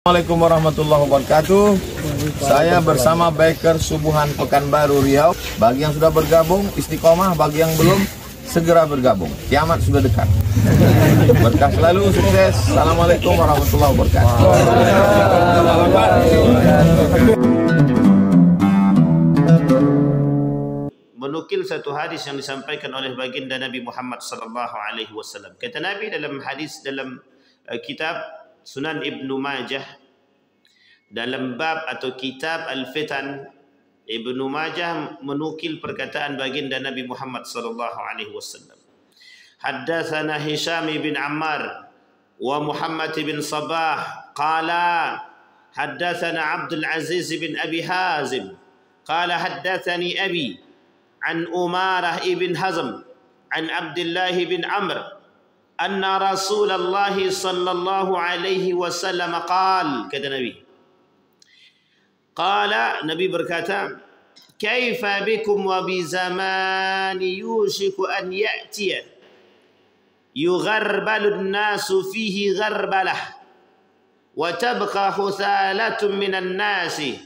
Assalamualaikum warahmatullahi wabarakatuh. Saya bersama Biker Subuhan Pekanbaru Riau. Bagi yang sudah bergabung istiqomah, bagi yang belum segera bergabung. Kiamat sudah dekat. Berkah selalu, sukses. Assalamualaikum warahmatullahi wabarakatuh. Menukil satu hadis yang disampaikan oleh baginda Nabi Muhammad sallallahu alaihi wasallam. Kata Nabi dalam hadis dalam kitab Sunan Ibnu Majah dalam bab atau kitab Al-Fitan, Ibnu Majah menukil perkataan baginda Nabi Muhammad sallallahu alaihi wasallam. Haddatsana Hisham bin Ammar wa Muhammad bin Sabah qala haddatsana Abdul Aziz bin Abi Hazim qala haddatsani abi an Umarah ibn Hazm an Abdullah bin Amr anna Rasulullah sallallahu alaihi wasallam kata Nabi berkata, kaifa bikum wa bi zamani yushiku an ya'tiya yugharbalu an-nasu fihi gharbalah wa tabqa huthalatun minan nasi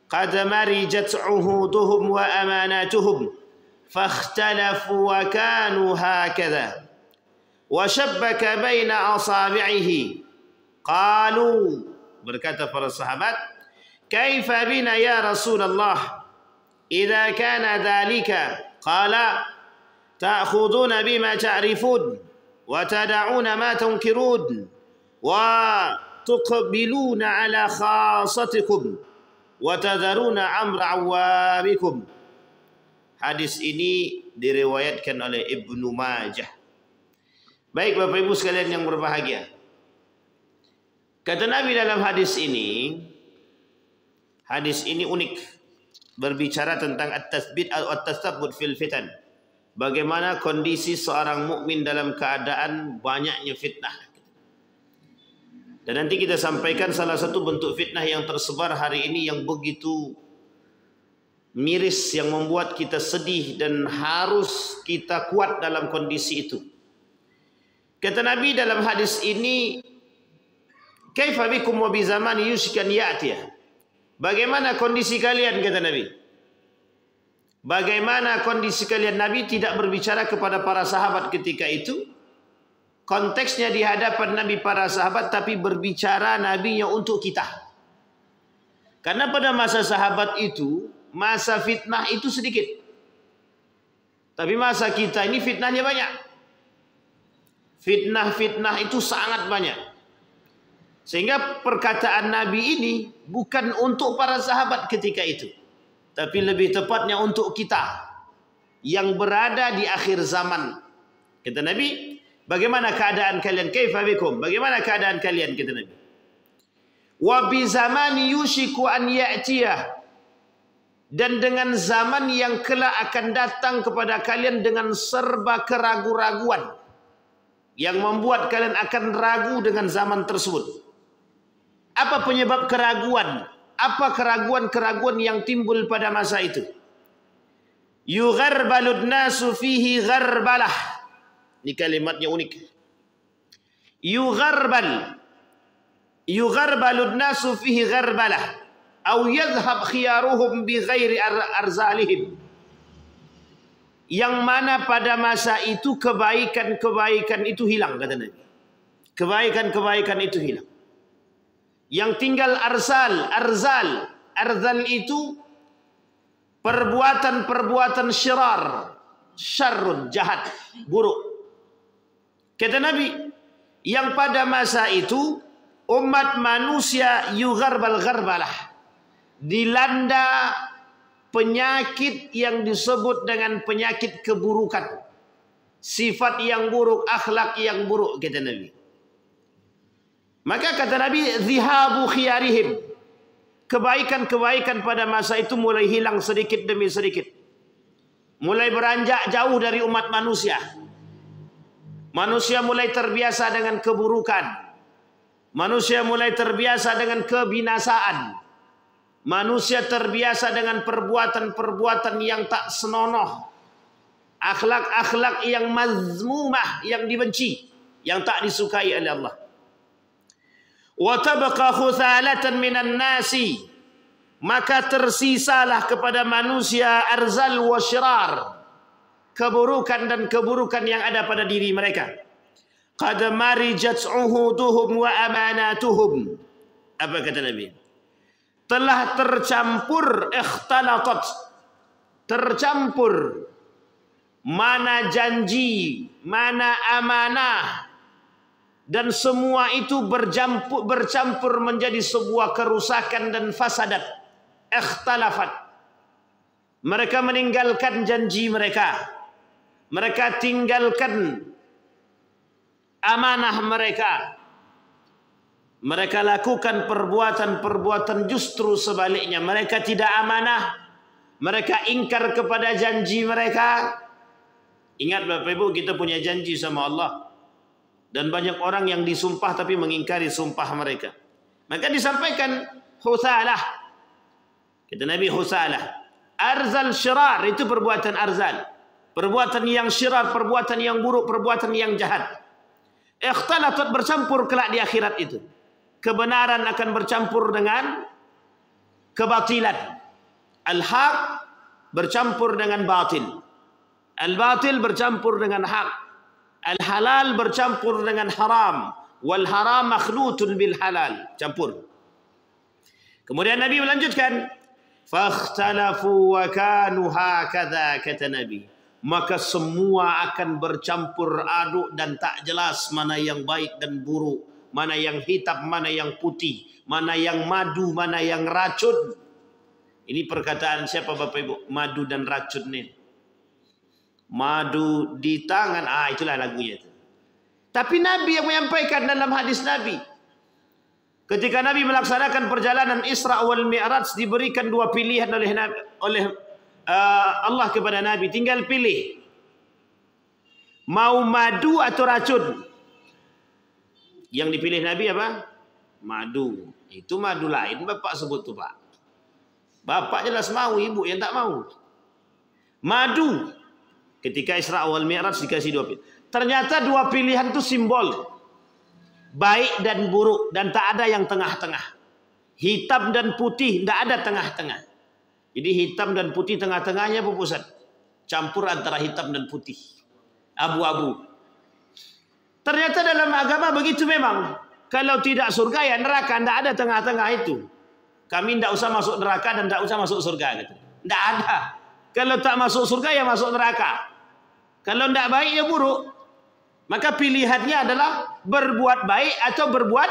qad marijat uhuduhum wa amanatuhum fakhtalafu wa kanu hakadha وَشَبَّكَ بَيْنَ أَصَابِعِهِ قَالُوا berkata para sahabat, كَيْفَ بِنَا يَا رَسُولَ اللَّهِ إِذَا كَانَ ذَلِكَ قَالَ تَأْخُذُونَ بِمَا تَعْرِفُونَ وَتَدَعُونَ مَا تُنْكِرُونَ وَتُقْبِلُونَ عَلَى خَاصَتِكُمْ وَتَذَرُونَ أَمْرَ عَوَامِكُمْ. Hadis ini diriwayatkan oleh Ibnu Majah. Baik Bapak Ibu sekalian yang berbahagia. Kata Nabi dalam hadis ini unik. Berbicara tentang at-tathbit atau at-tathabbut fil fitan. Bagaimana kondisi seorang mukmin dalam keadaan banyaknya fitnah. Dan nanti kita sampaikan salah satu bentuk fitnah yang tersebar hari ini yang begitu miris, yang membuat kita sedih dan harus kita kuat dalam kondisi itu. Kata Nabi dalam hadis ini, kaifa bikum wa bi zamani yushkan ya'tiyah. Bagaimana kondisi kalian, kata Nabi? Bagaimana kondisi kalian? Nabi tidak berbicara kepada para sahabat ketika itu. Konteksnya di hadapan Nabi para sahabat, tapi berbicara Nabinya untuk kita. Karena pada masa sahabat itu, masa fitnah itu sedikit. Tapi masa kita ini fitnahnya banyak. Fitnah-fitnah itu sangat banyak. Sehingga perkataan Nabi ini bukan untuk para sahabat ketika itu, tapi lebih tepatnya untuk kita yang berada di akhir zaman. Kata Nabi, bagaimana keadaan kalian? Kaifa bikum? Bagaimana keadaan kalian? Kata Nabi. Wa bi zamani yushiku an ya'tiyah. Dan dengan zaman yang kelak akan datang kepada kalian dengan serba keraguan-raguan, yang membuat kalian akan ragu dengan zaman tersebut. Apa penyebab keraguan? Apa keraguan-keraguan yang timbul pada masa itu? Yugharbalun nasu fihi gharbalah. Ini kalimatnya unik. Yugharbalun nasu fihi gharbalah. Au yadhhab khiyaruhum bi ghairi arzalihim. Yang mana pada masa itu kebaikan-kebaikan itu hilang, kata Nabi. Kebaikan-kebaikan itu hilang. Yang tinggal arzal itu perbuatan-perbuatan syarrun, jahat, buruk. Kata Nabi, yang pada masa itu umat manusia yugharbalah, dilanda penyakit yang disebut dengan penyakit keburukan. Sifat yang buruk, akhlak yang buruk, kata Nabi. Maka kata Nabi, zihabu khiyarihim. Kebaikan-kebaikan pada masa itu mulai hilang sedikit demi sedikit. Mulai beranjak jauh dari umat manusia. Manusia mulai terbiasa dengan keburukan. Manusia mulai terbiasa dengan kebinasaan. Manusia terbiasa dengan perbuatan-perbuatan yang tak senonoh. Akhlak-akhlak yang mazmumah, yang dibenci, yang tak disukai oleh Allah. Wa tabqa khuthalatan minan nasi, maka tersisalah kepada manusia arzal wa syirar, keburukan dan keburukan yang ada pada diri mereka. Qad marijat uhuduhum wa amanatuhum. Apa kata Nabi? Telah tercampur, ikhtalatat, tercampur, mana janji, mana amanah, dan semua itu bercampur menjadi sebuah kerusakan dan fasadat. Ikhtalafat. Mereka meninggalkan janji mereka. Mereka tinggalkan amanah mereka. Mereka lakukan perbuatan-perbuatan justru sebaliknya. Mereka tidak amanah. Mereka ingkar kepada janji mereka. Ingat Bapak Ibu, kita punya janji sama Allah. Dan banyak orang yang disumpah tapi mengingkari sumpah mereka. Maka disampaikan husalah. Kata Nabi husalah. Arzal syirar, itu perbuatan arzal. Perbuatan yang syirar, perbuatan yang buruk, perbuatan yang jahat. Ikhtalatat, bercampur kelak di akhirat itu. Kebenaran akan bercampur dengan kebatilan. Al-haq bercampur dengan batil. Al-batil bercampur dengan hak. Al-halal bercampur dengan haram. Wal haram makhlutun bil halal. Campur. Kemudian Nabi melanjutkan. Fakhtalafu wa kanu hakadha, kata Nabi. Maka semua akan bercampur aduk dan tak jelas mana yang baik dan buruk. Mana yang hitam, mana yang putih. Mana yang madu, mana yang racun. Ini perkataan siapa Bapak Ibu? Madu dan racun ini. Madu di tangan, itulah lagunya itu. Tapi Nabi yang menyampaikan dalam hadis Nabi. Ketika Nabi melaksanakan perjalanan Isra wal Mi'raj, diberikan dua pilihan oleh Allah kepada Nabi. Tinggal pilih. Mau madu atau racun? Yang dipilih Nabi apa? Madu. Itu madu lain Bapak sebut tuh Pak. Bapak jelas mau, ibu yang tak mau. Madu. Ketika Isra wal Mi'raj dikasih dua pilihan. Ternyata dua pilihan itu simbol. Baik dan buruk. Dan tak ada yang tengah-tengah. Hitam dan putih. Tidak ada tengah-tengah. Jadi hitam dan putih tengah-tengahnya pupusat. Campur antara hitam dan putih. Abu-abu. Ternyata dalam agama begitu memang. Kalau tidak surga ya neraka. Tidak ada tengah-tengah itu. Kami tidak usah masuk neraka dan tidak usah masuk surga. Tidak ada. Kalau tak masuk surga ya masuk neraka. Kalau tidak baik ya buruk. Maka pilihannya adalah berbuat baik atau berbuat.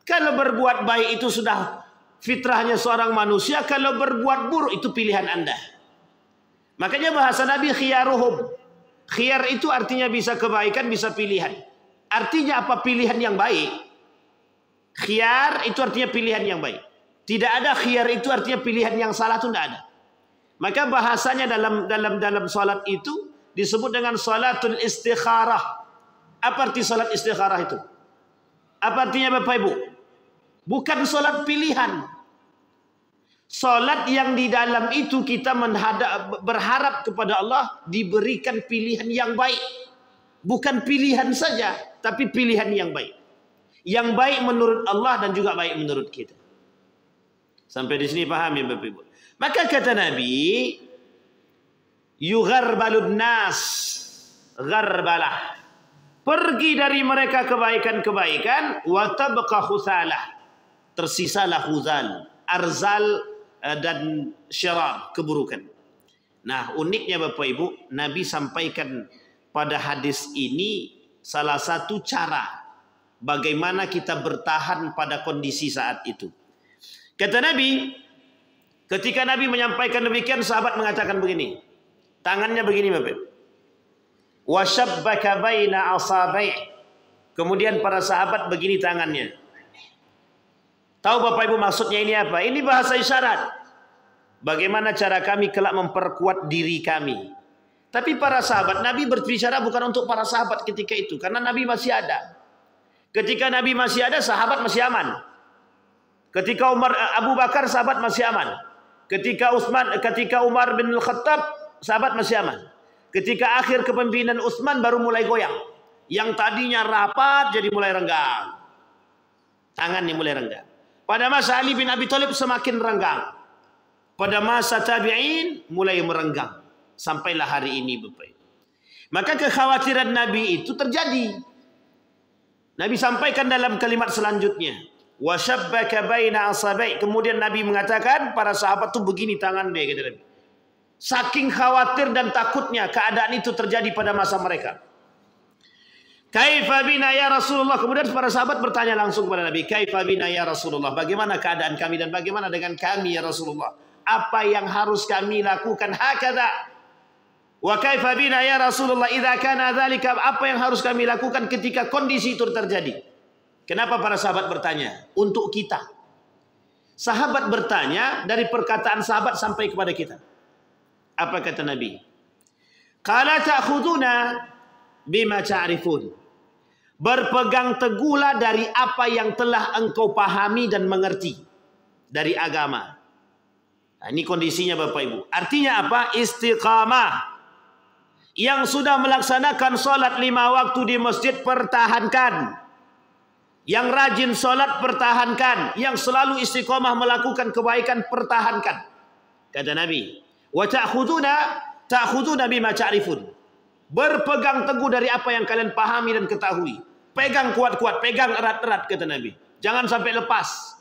Kalau berbuat baik itu sudah fitrahnya seorang manusia. Kalau berbuat buruk itu pilihan Anda. Makanya bahasa Nabi khiyaruhum. Khiyar itu artinya bisa kebaikan, bisa pilihan. Artinya apa pilihan yang baik? Khiyar itu artinya pilihan yang baik. Tidak ada khiyar itu artinya pilihan yang salah, itu tidak ada. Maka bahasanya dalam salat itu disebut dengan salatul istikharah. Apa arti salat istikharah itu? Apa artinya Bapak Ibu? Bukan salat pilihan. Salat yang di dalam itu kita berharap kepada Allah diberikan pilihan yang baik. Bukan pilihan saja, tapi pilihan yang baik. Yang baik menurut Allah dan juga baik menurut kita. Sampai di sini paham ya Bapak Ibu? Maka kata Nabi, yugharbalun nas, gharbalah. Pergi dari mereka kebaikan-kebaikan, wa tabqa khusalah. Tersisalah khuzal, arzal dan syirar, keburukan. Nah, uniknya Bapak Ibu, Nabi sampaikan pada hadis ini salah satu cara bagaimana kita bertahan pada kondisi saat itu. Kata Nabi, ketika Nabi menyampaikan demikian, sahabat mengatakan begini. Tangannya begini Bapak Ibu. Wa shabbaka baina asabai'. Kemudian para sahabat begini tangannya. Tahu Bapak Ibu maksudnya ini apa? Ini bahasa isyarat. Bagaimana cara kami kelak memperkuat diri kami. Tapi para sahabat, Nabi berbicara bukan untuk para sahabat ketika itu. Karena Nabi masih ada. Ketika Nabi masih ada, sahabat masih aman. Ketika Abu Bakar, sahabat masih aman. Ketika Umar bin Al-Khattab, sahabat masih aman. Ketika akhir kepemimpinan Utsman baru mulai goyang. Yang tadinya rapat jadi mulai renggang. Tangannya mulai renggang. Pada masa Ali bin Abi Thalib semakin renggang. Pada masa tabi'in mulai merenggang. Sampailah hari ini Bapak. Maka kekhawatiran Nabi itu terjadi. Nabi sampaikan dalam kalimat selanjutnya. Wa shabbaka baina asabai. Kemudian Nabi mengatakan, para sahabat itu begini tangan dia, kata Nabi. Saking khawatir dan takutnya keadaan itu terjadi pada masa mereka. Kaifa bina ya Rasulullah. Kemudian para sahabat bertanya langsung kepada Nabi, Kaifa bina ya Rasulullah. Bagaimana keadaan kami dan bagaimana dengan kami ya Rasulullah? Apa yang harus kami lakukan? Hakadha. Wa kaifa bina ya Rasulullah idza kana dzalika. Apa yang harus kami lakukan ketika kondisi itu terjadi? Kenapa para sahabat bertanya? Untuk kita. Sahabat bertanya dari perkataan sahabat sampai kepada kita. Apa kata Nabi? Qala ta'khuduna bima ta'rifun. Berpegang teguhlah dari apa yang telah engkau pahami dan mengerti dari agama. Nah, ini kondisinya Bapak Ibu. Artinya apa? Istiqamah. Yang sudah melaksanakan sholat 5 waktu di masjid, pertahankan. Yang rajin sholat, pertahankan. Yang selalu istiqamah melakukan kebaikan, pertahankan. Kata Nabi, wa ta'khuduna bima ta'rifun. Berpegang teguh dari apa yang kalian pahami dan ketahui. Pegang kuat-kuat, pegang erat-erat, kata Nabi. Jangan sampai lepas.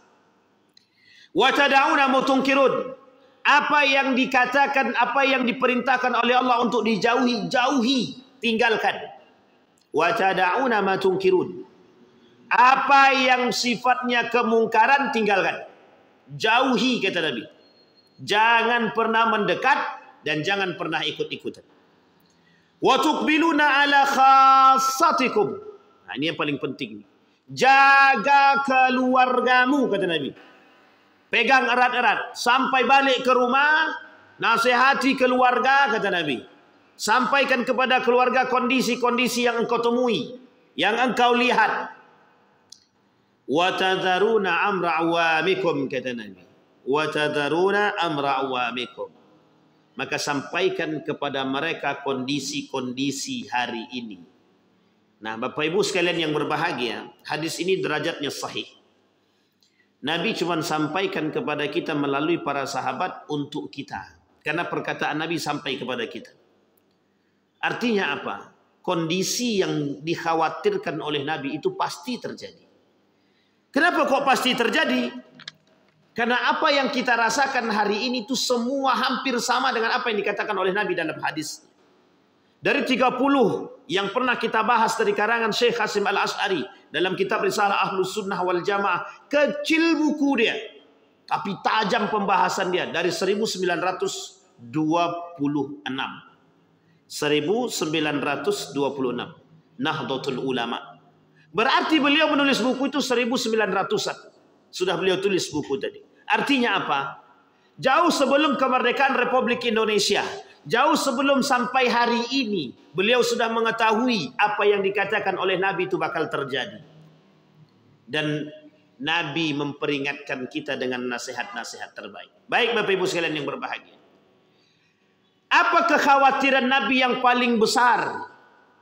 Wa tad'una mutunkirun. Apa yang dikatakan, apa yang diperintahkan oleh Allah untuk dijauhi, jauhi, tinggalkan. Wa tad'una ma tunkirun. Apa yang sifatnya kemungkaran, tinggalkan. Jauhi, kata Nabi. Jangan pernah mendekat dan jangan pernah ikut-ikutan. Wa tuqbiluna ala khassatikum. Nah, ini yang paling penting. Jaga keluargamu, kata Nabi. Pegang erat-erat. Sampai balik ke rumah, nasihati keluarga, kata Nabi. Sampaikan kepada keluarga kondisi-kondisi yang engkau temui, yang engkau lihat. Wa tadharuna amra awamikum, kata Nabi. Wa tadharuna amra awamikum. Maka sampaikan kepada mereka kondisi-kondisi hari ini. Nah, Bapak Ibu sekalian yang berbahagia, hadis ini derajatnya sahih. Nabi cuma sampaikan kepada kita melalui para sahabat untuk kita. Karena perkataan Nabi sampai kepada kita. Artinya apa? Kondisi yang dikhawatirkan oleh Nabi itu pasti terjadi. Kenapa kok pasti terjadi? Karena apa yang kita rasakan hari ini itu semua hampir sama dengan apa yang dikatakan oleh Nabi dalam hadis. Dari 30 yang pernah kita bahas dari karangan Syekh Hasim Al-Asy'ari dalam kitab Risalah Ahlus Sunnah wal Jamaah, kecil buku dia, tapi tajam pembahasan dia dari 1926. 1926 Nahdlatul Ulama. Berarti beliau menulis buku itu 1900-an. Sudah beliau tulis buku tadi. Artinya apa? Jauh sebelum kemerdekaan Republik Indonesia, jauh sebelum sampai hari ini, beliau sudah mengetahui apa yang dikatakan oleh Nabi itu bakal terjadi. Dan Nabi memperingatkan kita dengan nasihat-nasihat terbaik. Baik Bapak Ibu sekalian yang berbahagia. Apa kekhawatiran Nabi yang paling besar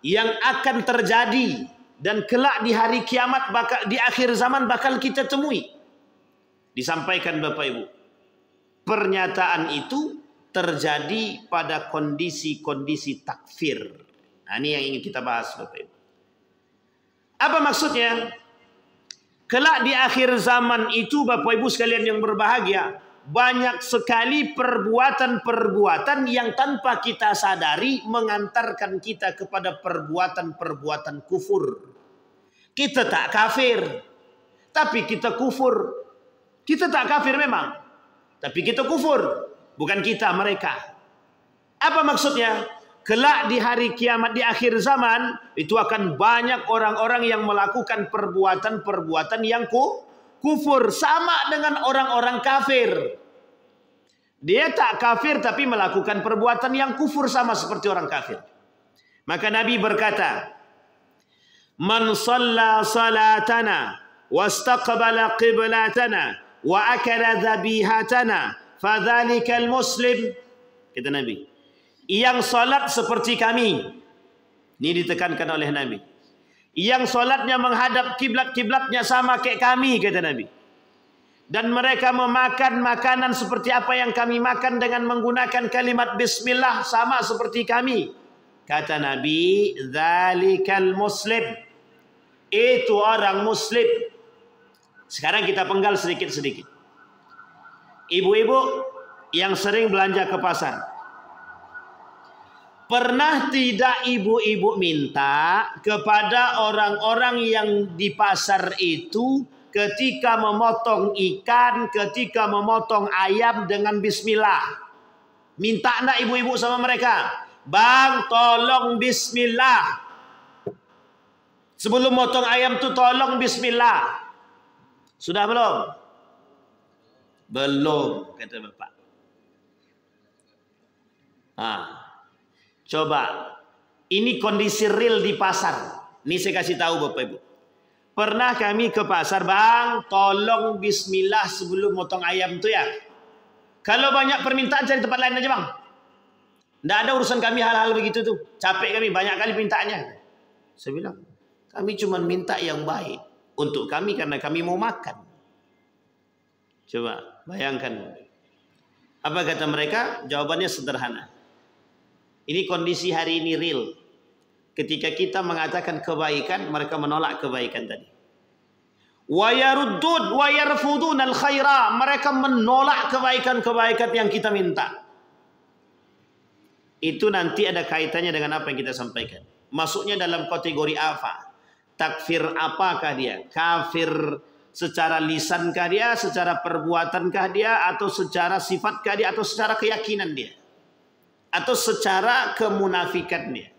yang akan terjadi dan kelak di hari kiamat, bakal di akhir zaman bakal kita temui? Disampaikan Bapak Ibu. Pernyataan itu terjadi pada kondisi-kondisi takfir. Nah, ini yang ingin kita bahas Bapak Ibu. Apa maksudnya? Kelak di akhir zaman itu Bapak Ibu sekalian yang berbahagia, banyak sekali perbuatan-perbuatan yang tanpa kita sadari mengantarkan kita kepada perbuatan-perbuatan kufur. Kita tak kafir, tapi kita kufur. Kita tak kafir memang, tapi kita kufur. Bukan kita, mereka. Apa maksudnya? Kelak di hari kiamat, di akhir zaman, itu akan banyak orang-orang yang melakukan perbuatan-perbuatan yang kufur. Sama dengan orang-orang kafir. Dia tak kafir tapi melakukan perbuatan yang kufur, sama seperti orang kafir. Maka Nabi berkata, Man shalla salatana, wastaqbala qiblatana, wa akala dhabihatana, fadhalikal muslim. Kata Nabi, yang salat seperti kami. Ini ditekankan oleh Nabi. yang solatnya menghadap kiblat-kiblatnya sama kayak kami, kata Nabi. Dan mereka memakan makanan seperti apa yang kami makan dengan menggunakan kalimat bismillah sama seperti kami. Kata Nabi, "Dzalikal muslim." Itu orang muslim. Sekarang kita penggal sedikit-sedikit. Ibu-ibu yang sering belanja ke pasar. Pernah tidak ibu-ibu minta kepada orang-orang yang di pasar itu ketika memotong ikan, ketika memotong ayam dengan bismillah? Minta enggak ibu-ibu sama mereka? Bang, tolong bismillah. Sebelum motong ayam tuh tolong bismillah. Sudah belum? Belum, kata Bapak. Coba, ini kondisi real di pasar. Ini saya kasih tahu Bapak Ibu. Pernah kami ke pasar, bang, tolong bismillah sebelum motong ayam tuh ya. Kalau banyak permintaan cari tempat lain aja bang. Nggak ada urusan kami hal-hal begitu tuh. Capek kami, banyak kali permintaannya. Saya bilang, kami cuma minta yang baik untuk kami karena kami mau makan. Coba bayangkan. Apa kata mereka? Jawabannya sederhana. Ini kondisi hari ini real. Ketika kita mengatakan kebaikan, mereka menolak kebaikan tadi. Wa yaruddun wa yarfudun al khaira. Mereka menolak kebaikan-kebaikan yang kita minta. Itu nanti ada kaitannya dengan apa yang kita sampaikan. Masuknya dalam kategori apa? Takfir apakah dia? Kafir secara lisankah dia? Secara perbuatankah dia? Atau secara sifatkah dia? Atau secara keyakinan dia? Atau secara kemunafikan dia?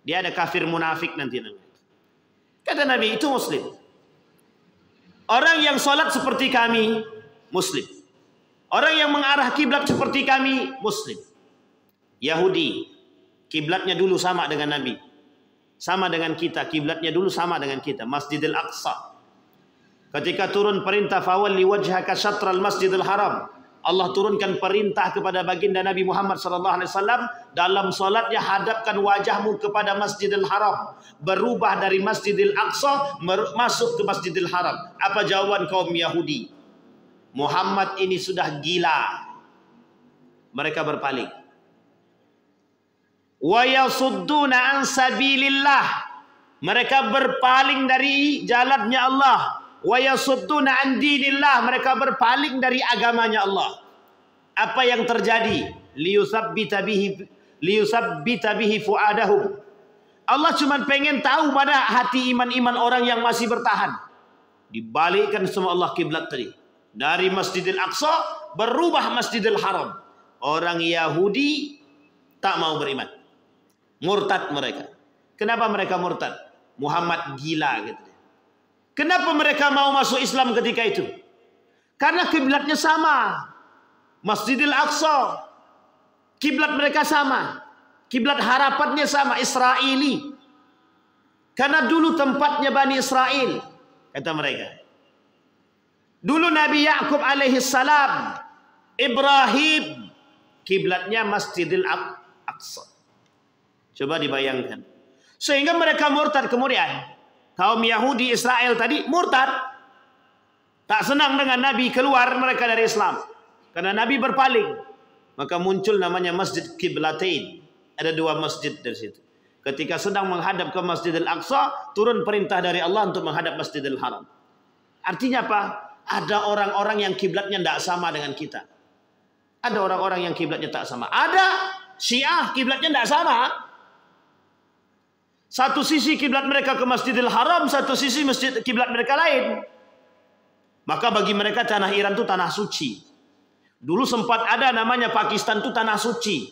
Dia ada kafir munafik nanti namanya. Kata Nabi, itu muslim. Orang yang sholat seperti kami, muslim. Orang yang mengarah kiblat seperti kami, muslim. Yahudi, kiblatnya dulu sama dengan Nabi. Sama dengan kita, kiblatnya dulu sama dengan kita. Masjidil Aqsa. Ketika turun perintah fawalli wajhaka syatral Masjidil Haram, Allah turunkan perintah kepada baginda Nabi Muhammad SAW dalam solatnya, hadapkan wajahmu kepada Masjidil Haram. Berubah dari Masjidil Aqsa masuk ke Masjidil Haram. Apa jawaban kaum Yahudi? Muhammad ini sudah gila. Mereka berpaling. Wa yasudduna an sabilillah. Mereka berpaling dari jalannya Allah. Wa yasudduna an dinillah. Mereka berpaling dari agamanya Allah. Apa yang terjadi? Liyusabbita bihi fuadahum. Allah cuma pengen tahu pada hati iman-iman orang yang masih bertahan. Dibalikkan semua Allah kiblat tadi. Dari Masjidil Aqsa berubah Masjidil Haram. Orang Yahudi tak mau beriman. Murtad mereka. Kenapa mereka murtad? Muhammad gila gitu. Kenapa mereka mau masuk Islam ketika itu? Karena kiblatnya sama. Masjidil Aqsa. Kiblat mereka sama. Kiblat harapannya sama, Israeli. Karena dulu tempatnya Bani Israel, kata mereka. Dulu Nabi Ya'qub alaihi salam, Ibrahim, kiblatnya Masjidil Aqsa. Coba dibayangkan. Sehingga mereka murtad kemudian. Kaum Yahudi Israel tadi murtad. Tak senang dengan Nabi, keluar mereka dari Islam. Karena Nabi berpaling. Maka muncul namanya Masjid Qiblatain. Ada dua masjid dari situ. Ketika sedang menghadap ke Masjidil Aqsa, turun perintah dari Allah untuk menghadap Masjidil Haram. Artinya apa? Ada orang-orang yang kiblatnya tidak sama dengan kita. Ada orang-orang yang kiblatnya tak sama. Ada Syiah kiblatnya tidak sama. Satu sisi kiblat mereka ke Masjidil Haram, satu sisi masjid kiblat mereka lain. Maka bagi mereka tanah Iran itu tanah suci. Dulu sempat ada namanya Pakistan itu tanah suci.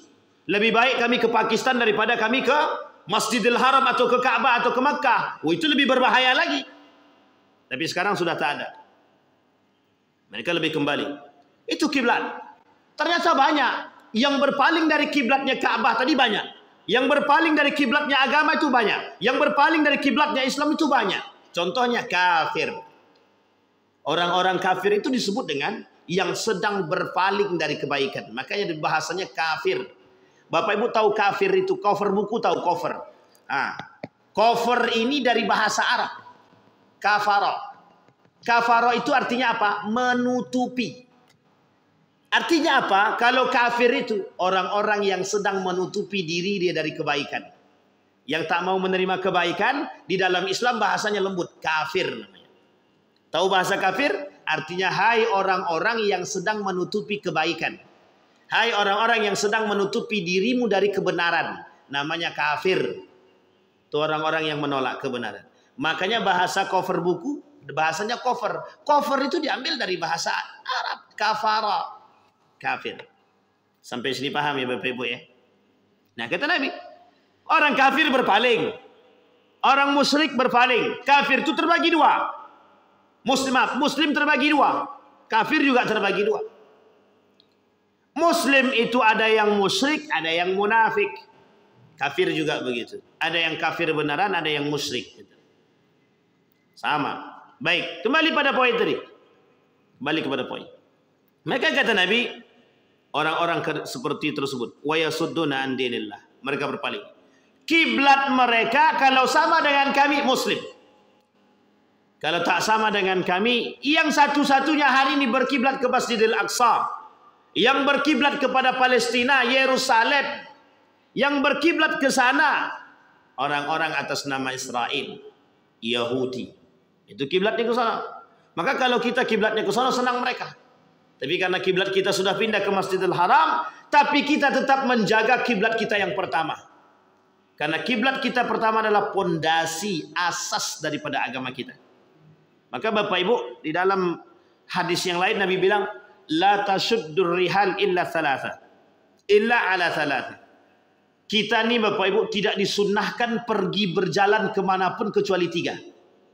Lebih baik kami ke Pakistan daripada kami ke Masjidil Haram atau ke Ka'bah atau ke Makkah. Itu lebih berbahaya lagi. Tapi sekarang sudah tak ada. Mereka lebih kembali. Itu kiblat. Ternyata banyak yang berpaling dari kiblatnya Ka'bah tadi banyak. Yang berpaling dari kiblatnya agama itu banyak. Yang berpaling dari kiblatnya Islam itu banyak. Contohnya kafir. Orang-orang kafir itu disebut dengan yang sedang berpaling dari kebaikan. Makanya bahasanya kafir. Bapak Ibu tahu kafir itu, cover buku tahu cover. Kufur ini dari bahasa Arab. Kafara. Kafara itu artinya apa? Menutupi. Artinya apa? Kalau kafir itu orang-orang yang sedang menutupi diri dia dari kebaikan. Yang tak mau menerima kebaikan, di dalam Islam bahasanya lembut, kafir namanya. Tahu bahasa kafir? Artinya hai orang-orang yang sedang menutupi kebaikan. Hai orang-orang yang sedang menutupi dirimu dari kebenaran. Namanya kafir. Itu orang-orang yang menolak kebenaran. Makanya bahasa cover buku, bahasanya cover. Cover itu diambil dari bahasa Arab. Kafara. Kafir. Sampai sini paham ya Bapak Ibu ya? Nah kata Nabi, orang kafir berpaling. Orang musyrik berpaling. Kafir itu terbagi dua. Muslim terbagi dua. Kafir juga terbagi dua. Muslim itu ada yang musyrik, ada yang munafik. Kafir juga begitu. Ada yang kafir beneran, ada yang musyrik. Sama. Baik, kembali pada poin tadi. Kembali kepada poin. Maka kata Nabi, orang-orang seperti tersebut, wa yasudduna an dinillah. Mereka berpaling. Kiblat mereka kalau sama dengan kami Muslim. Kalau tak sama dengan kami, yang satu-satunya hari ini berkiblat ke Masjidil Aqsa, yang berkiblat kepada Palestina, Yerusalem, yang berkiblat ke sana orang-orang atas nama Israel, Yahudi. Itu kiblatnya ke sana. Maka kalau kita kiblatnya ke sana, senang mereka. Tapi karena kiblat kita sudah pindah ke Masjidil Haram, tapi kita tetap menjaga kiblat kita yang pertama. Karena kiblat kita pertama adalah pondasi asas daripada agama kita. Maka Bapak Ibu, di dalam hadis yang lain Nabi bilang, la tashuddur rihal illa thalatha. Illa ala thalatha. Kita ni Bapak Ibu tidak disunnahkan pergi berjalan kemanapun kecuali tiga.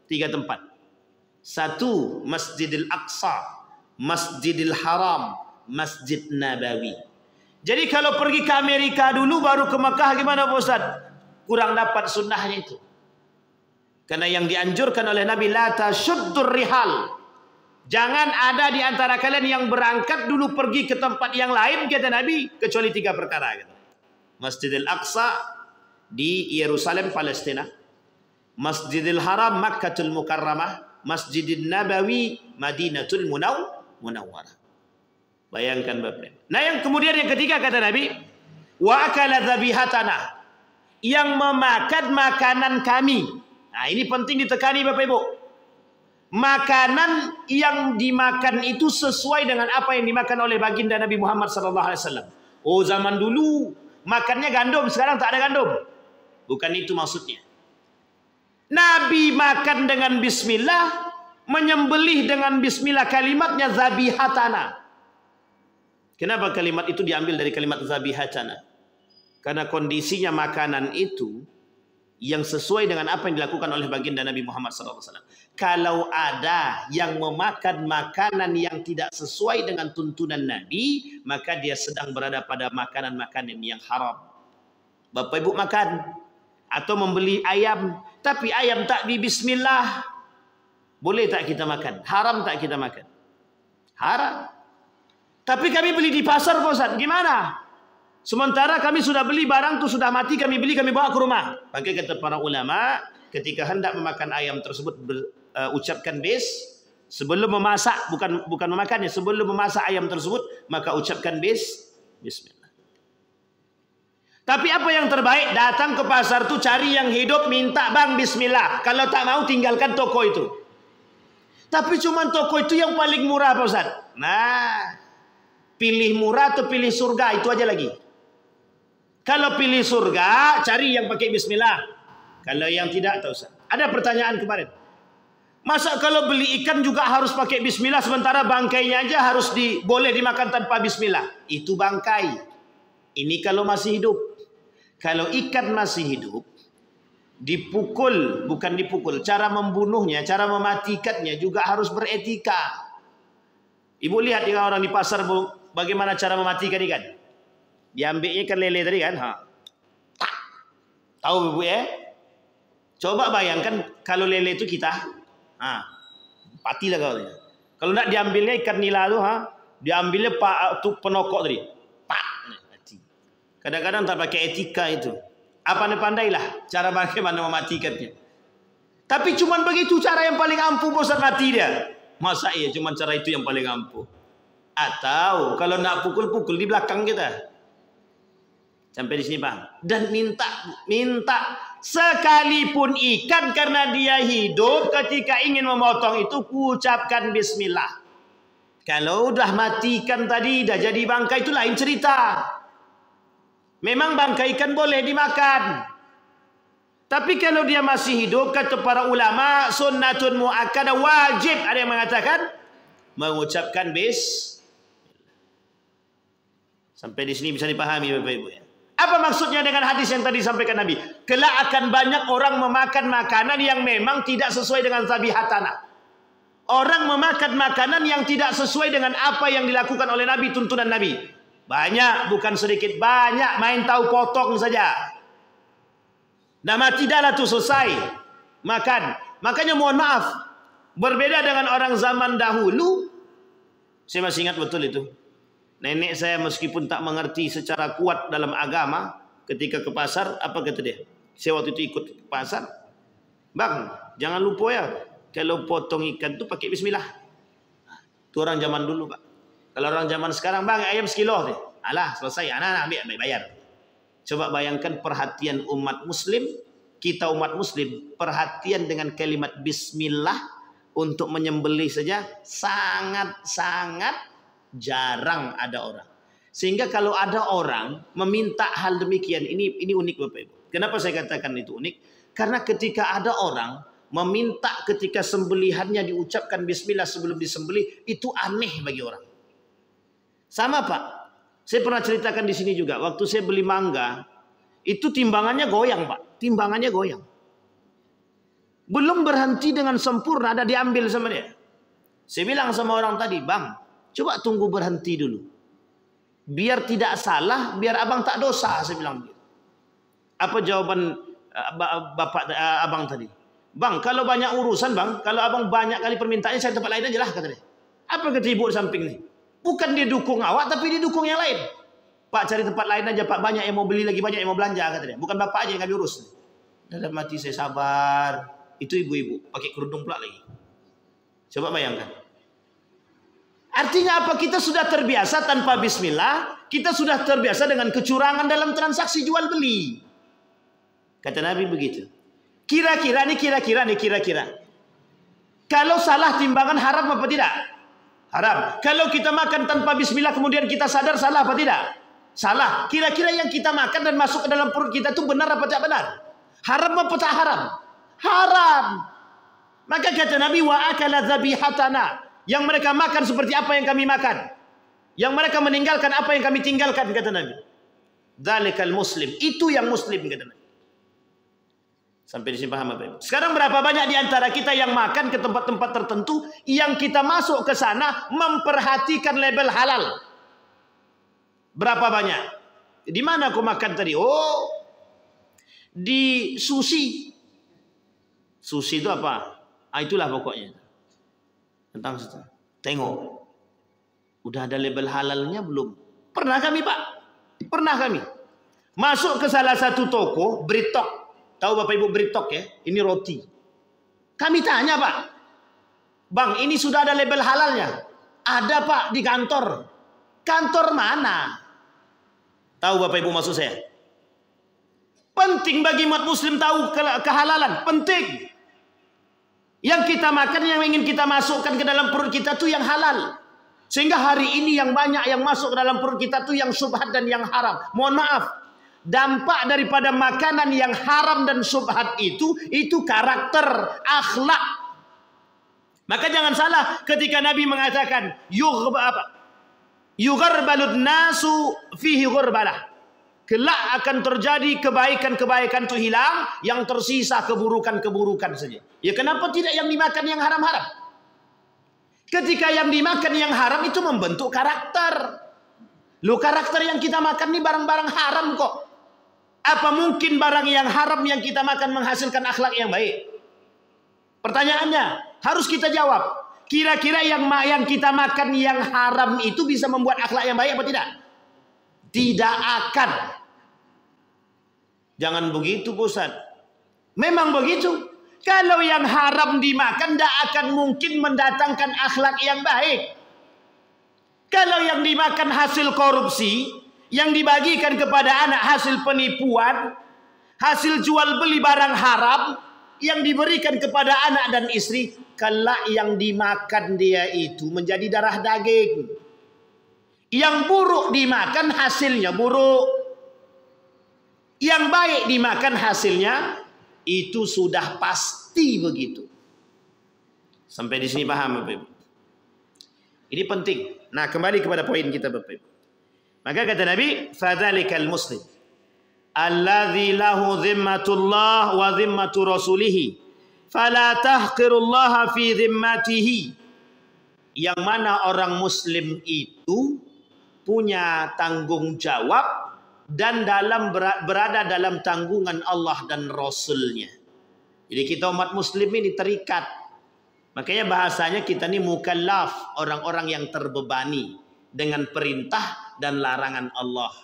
Tiga tempat. Satu, Masjidil Aqsa, Masjidil Haram, Masjid Nabawi. Jadi kalau pergi ke Amerika dulu baru ke Mekah gimana Pak Ustaz? Kurang dapat sunnahnya itu. Karena yang dianjurkan oleh Nabi, la tashuddur rihal. Jangan ada di antara kalian yang berangkat dulu pergi ke tempat yang lain, kata Nabi, kecuali tiga perkara. Masjidil Aqsa di Yerusalem, Palestina. Masjidil Haram, Makkatul Mukarramah. Masjidil Nabawi, Madinatul Munawwarah. Bayangkan Bapak. Nah yang kemudian yang ketiga kata Nabi, wa akala dhabihatana. Yang memakan makanan kami. Nah ini penting ditekani Bapak Ibu. Makanan yang dimakan itu sesuai dengan apa yang dimakan oleh baginda Nabi Muhammad SAW. Oh zaman dulu makannya gandum, sekarang tak ada gandum. Bukan itu maksudnya. Nabi makan dengan bismillah, menyembelih dengan bismillah, kalimatnya zabihatana. Kenapa kalimat itu diambil dari kalimat zabihatana? Karena kondisinya makanan itu yang sesuai dengan apa yang dilakukan oleh baginda Nabi Muhammad SAW. Kalau ada yang memakan makanan yang tidak sesuai dengan tuntunan Nabi, maka dia sedang berada pada makanan-makanan yang haram. Bapak Ibu makan atau membeli ayam, tapi ayam tak di bismillah, boleh tak kita makan? Haram tak kita makan? Haram. Tapi kami beli di pasar Pak Ustaz, gimana? Sementara kami sudah beli barang itu sudah mati, kami beli, kami bawa ke rumah. Maka kata para ulama, ketika hendak memakan ayam tersebut, ucapkan bis sebelum memasak, bukan memakannya, sebelum memasak ayam tersebut, maka ucapkan bismillah. Tapi apa yang terbaik? Datang ke pasar tuh cari yang hidup, minta bang bismillah. Kalau tak mau tinggalkan toko itu. Tapi cuma toko itu yang paling murah Pak Ustaz. Nah, pilih murah atau pilih surga, itu aja lagi. Kalau pilih surga, cari yang pakai bismillah. Kalau yang tidak, tak usah. Ada pertanyaan kemarin. Masa kalau beli ikan juga harus pakai bismillah, sementara bangkainya aja harus boleh dimakan tanpa bismillah? Itu bangkai. Ini kalau masih hidup. Kalau ikan masih hidup, dipukul, bukan dipukul. Cara membunuhnya, cara mematikannya juga harus beretika. Ibu lihat dengan orang di pasar, Bu, bagaimana cara mematikan ikan? Diambilnya ikan lele tadi kan? Tahu Ibu ya? Coba bayangkan kalau lele itu kita, patilah kau. Kalau nak diambilnya ikan nila tu, diambilnya pak tu penokok tadi, pak. Kadang-kadang tak pakai etika itu. Pandailah cara bagaimana mematikannya. Tapi cuman begitu cara yang paling ampuh bosan mati dia. Masa iya cuman cara itu yang paling ampuh? Atau kalau nak pukul-pukul di belakang kita. Sampai di sini Bang. Dan minta sekalipun ikan karena dia hidup ketika ingin memotong itu ucapkan bismillah. Kalau udah matikan tadi dah jadi bangkai itu lain cerita. Memang bangkai ikan boleh dimakan. Tapi kalau dia masih hidup kata para ulama sunnatun muakkadah wajib ada yang mengatakan mengucapkan Sampai di sini bisa dipahami Bapak Ibu ya. Apa maksudnya dengan hadis yang tadi disampaikan Nabi? Kelak akan banyak orang memakan makanan yang memang tidak sesuai dengan zabihatana. Orang memakan makanan yang tidak sesuai dengan apa yang dilakukan oleh Nabi, tuntunan Nabi. Banyak, bukan sedikit, banyak. Main tahu potong saja. Nah mati dah lah tu selesai. Makan. Makanya mohon maaf. Berbeda dengan orang zaman dahulu. Saya masih ingat betul itu. Nenek saya meskipun tak mengerti secara kuat dalam agama. Ketika ke pasar, apa kata dia? Saya waktu itu ikut ke pasar. Bang, jangan lupa ya. Kalau potong ikan tu pakai bismillah. Itu orang zaman dulu Pak. Kalau orang zaman sekarang, bang ayam sekilo. Alah selesai, anak ambil bayar. Coba bayangkan perhatian umat muslim. Kita umat muslim. Perhatian dengan kalimat bismillah. Untuk menyembelih saja. Sangat-sangat jarang ada orang. Sehingga kalau ada orang meminta hal demikian. Ini unik Bapak Ibu. Kenapa saya katakan itu unik? Karena ketika ada orang meminta ketika sembelihannya diucapkan bismillah sebelum disembelih, itu aneh bagi orang. Sama Pak, saya pernah ceritakan di sini juga. Waktu saya beli mangga, itu timbangannya goyang Pak, timbangannya goyang. Belum berhenti dengan sempurna, ada diambil sama dia. Saya bilang sama orang tadi, bang, coba tunggu berhenti dulu. Biar tidak salah, biar abang tak dosa, saya bilang. Apa jawaban abang tadi? Bang, kalau banyak urusan bang, kalau abang banyak kali permintaannya saya tempat lain aja lah kata dia. Apa kata ibu di samping nih? Bukan dia dukung awak, tapi dia dukung yang lain. Pak cari tempat lain aja Pak, banyak yang mau beli lagi, banyak yang mau belanja kata dia. Bukan bapak aja yang kami urus. Dalam hati saya sabar. Itu ibu-ibu pakai kerudung pula lagi. Coba bayangkan. Artinya apa? Kita sudah terbiasa tanpa bismillah, kita sudah terbiasa dengan kecurangan dalam transaksi jual beli. Kata Nabi begitu. Kira-kira. Kalau salah timbangan haram apa tidak? Haram. Kalau kita makan tanpa bismillah kemudian kita sadar salah apa tidak? Salah. Kira-kira yang kita makan dan masuk ke dalam perut kita itu benar apa tidak benar? Haram apa tak haram? Haram. Maka kata Nabi wa akala zabihatana. Yang mereka makan seperti apa yang kami makan. Yang mereka meninggalkan apa yang kami tinggalkan kata Nabi. Dzalikal muslim. Itu yang muslim kata Nabi. Sampai di sini paham apa? Sekarang berapa banyak di antara kita yang makan ke tempat-tempat tertentu yang kita masuk ke sana memperhatikan label halal? Berapa banyak? Di mana aku makan tadi? Oh, di sushi. Sushi itu apa? Itulah pokoknya. Tentang tengok. Udah ada label halalnya belum? Pernah kami Pak? Pernah kami. Masuk ke salah satu toko, Britok. Tahu Bapak Ibu Britok ya? Ini roti. Kami tanya Pak. Bang, ini sudah ada label halalnya? Ada Pak di kantor. Kantor mana? Tahu Bapak Ibu maksud saya? Penting bagi umat muslim tahu kehalalan. Penting. Yang kita makan, yang ingin kita masukkan ke dalam perut kita itu yang halal. Sehingga hari ini yang banyak yang masuk ke dalam perut kita itu yang syubhat dan yang haram. Mohon maaf. Dampak daripada makanan yang haram dan syubhat itu karakter, akhlak. Maka jangan salah ketika Nabi mengatakan yugharbalud nasu fihi ghurbalah. Kelak akan terjadi kebaikan-kebaikan itu hilang, yang tersisa keburukan-keburukan saja. Ya kenapa tidak yang dimakan yang haram-haram? Ketika yang dimakan yang haram itu membentuk karakter. Loh, karakter yang kita makan ini barang-barang haram kok. Apa mungkin barang yang haram yang kita makan menghasilkan akhlak yang baik? Pertanyaannya harus kita jawab. Kira-kira yang kita makan yang haram itu bisa membuat akhlak yang baik apa tidak? Tidak akan. Jangan begitu, Ustaz. Memang begitu. Kalau yang haram dimakan, tidak akan mungkin mendatangkan akhlak yang baik. Kalau yang dimakan hasil korupsi, yang dibagikan kepada anak hasil penipuan, hasil jual beli barang haram, yang diberikan kepada anak dan istri, kelak yang dimakan dia itu menjadi darah daging. Yang buruk dimakan hasilnya buruk. Yang baik dimakan hasilnya itu sudah pasti begitu. Sampai di sini paham, Bapak Ibu? Ini penting. Nah, kembali kepada poin kita, Bapak Ibu. Maka kata Nabi, fadzalikal muslim alladzi lahu dhimmatullah wa dhimmatu rasulih fala tahqirullaha fi dhimmatihi. Yang mana orang muslim itu punya tanggung jawab dan berada dalam tanggungan Allah dan Rasulnya. Jadi kita umat muslim ini terikat. Makanya bahasanya kita ini mukallaf, orang-orang yang terbebani dengan perintah dan larangan Allah.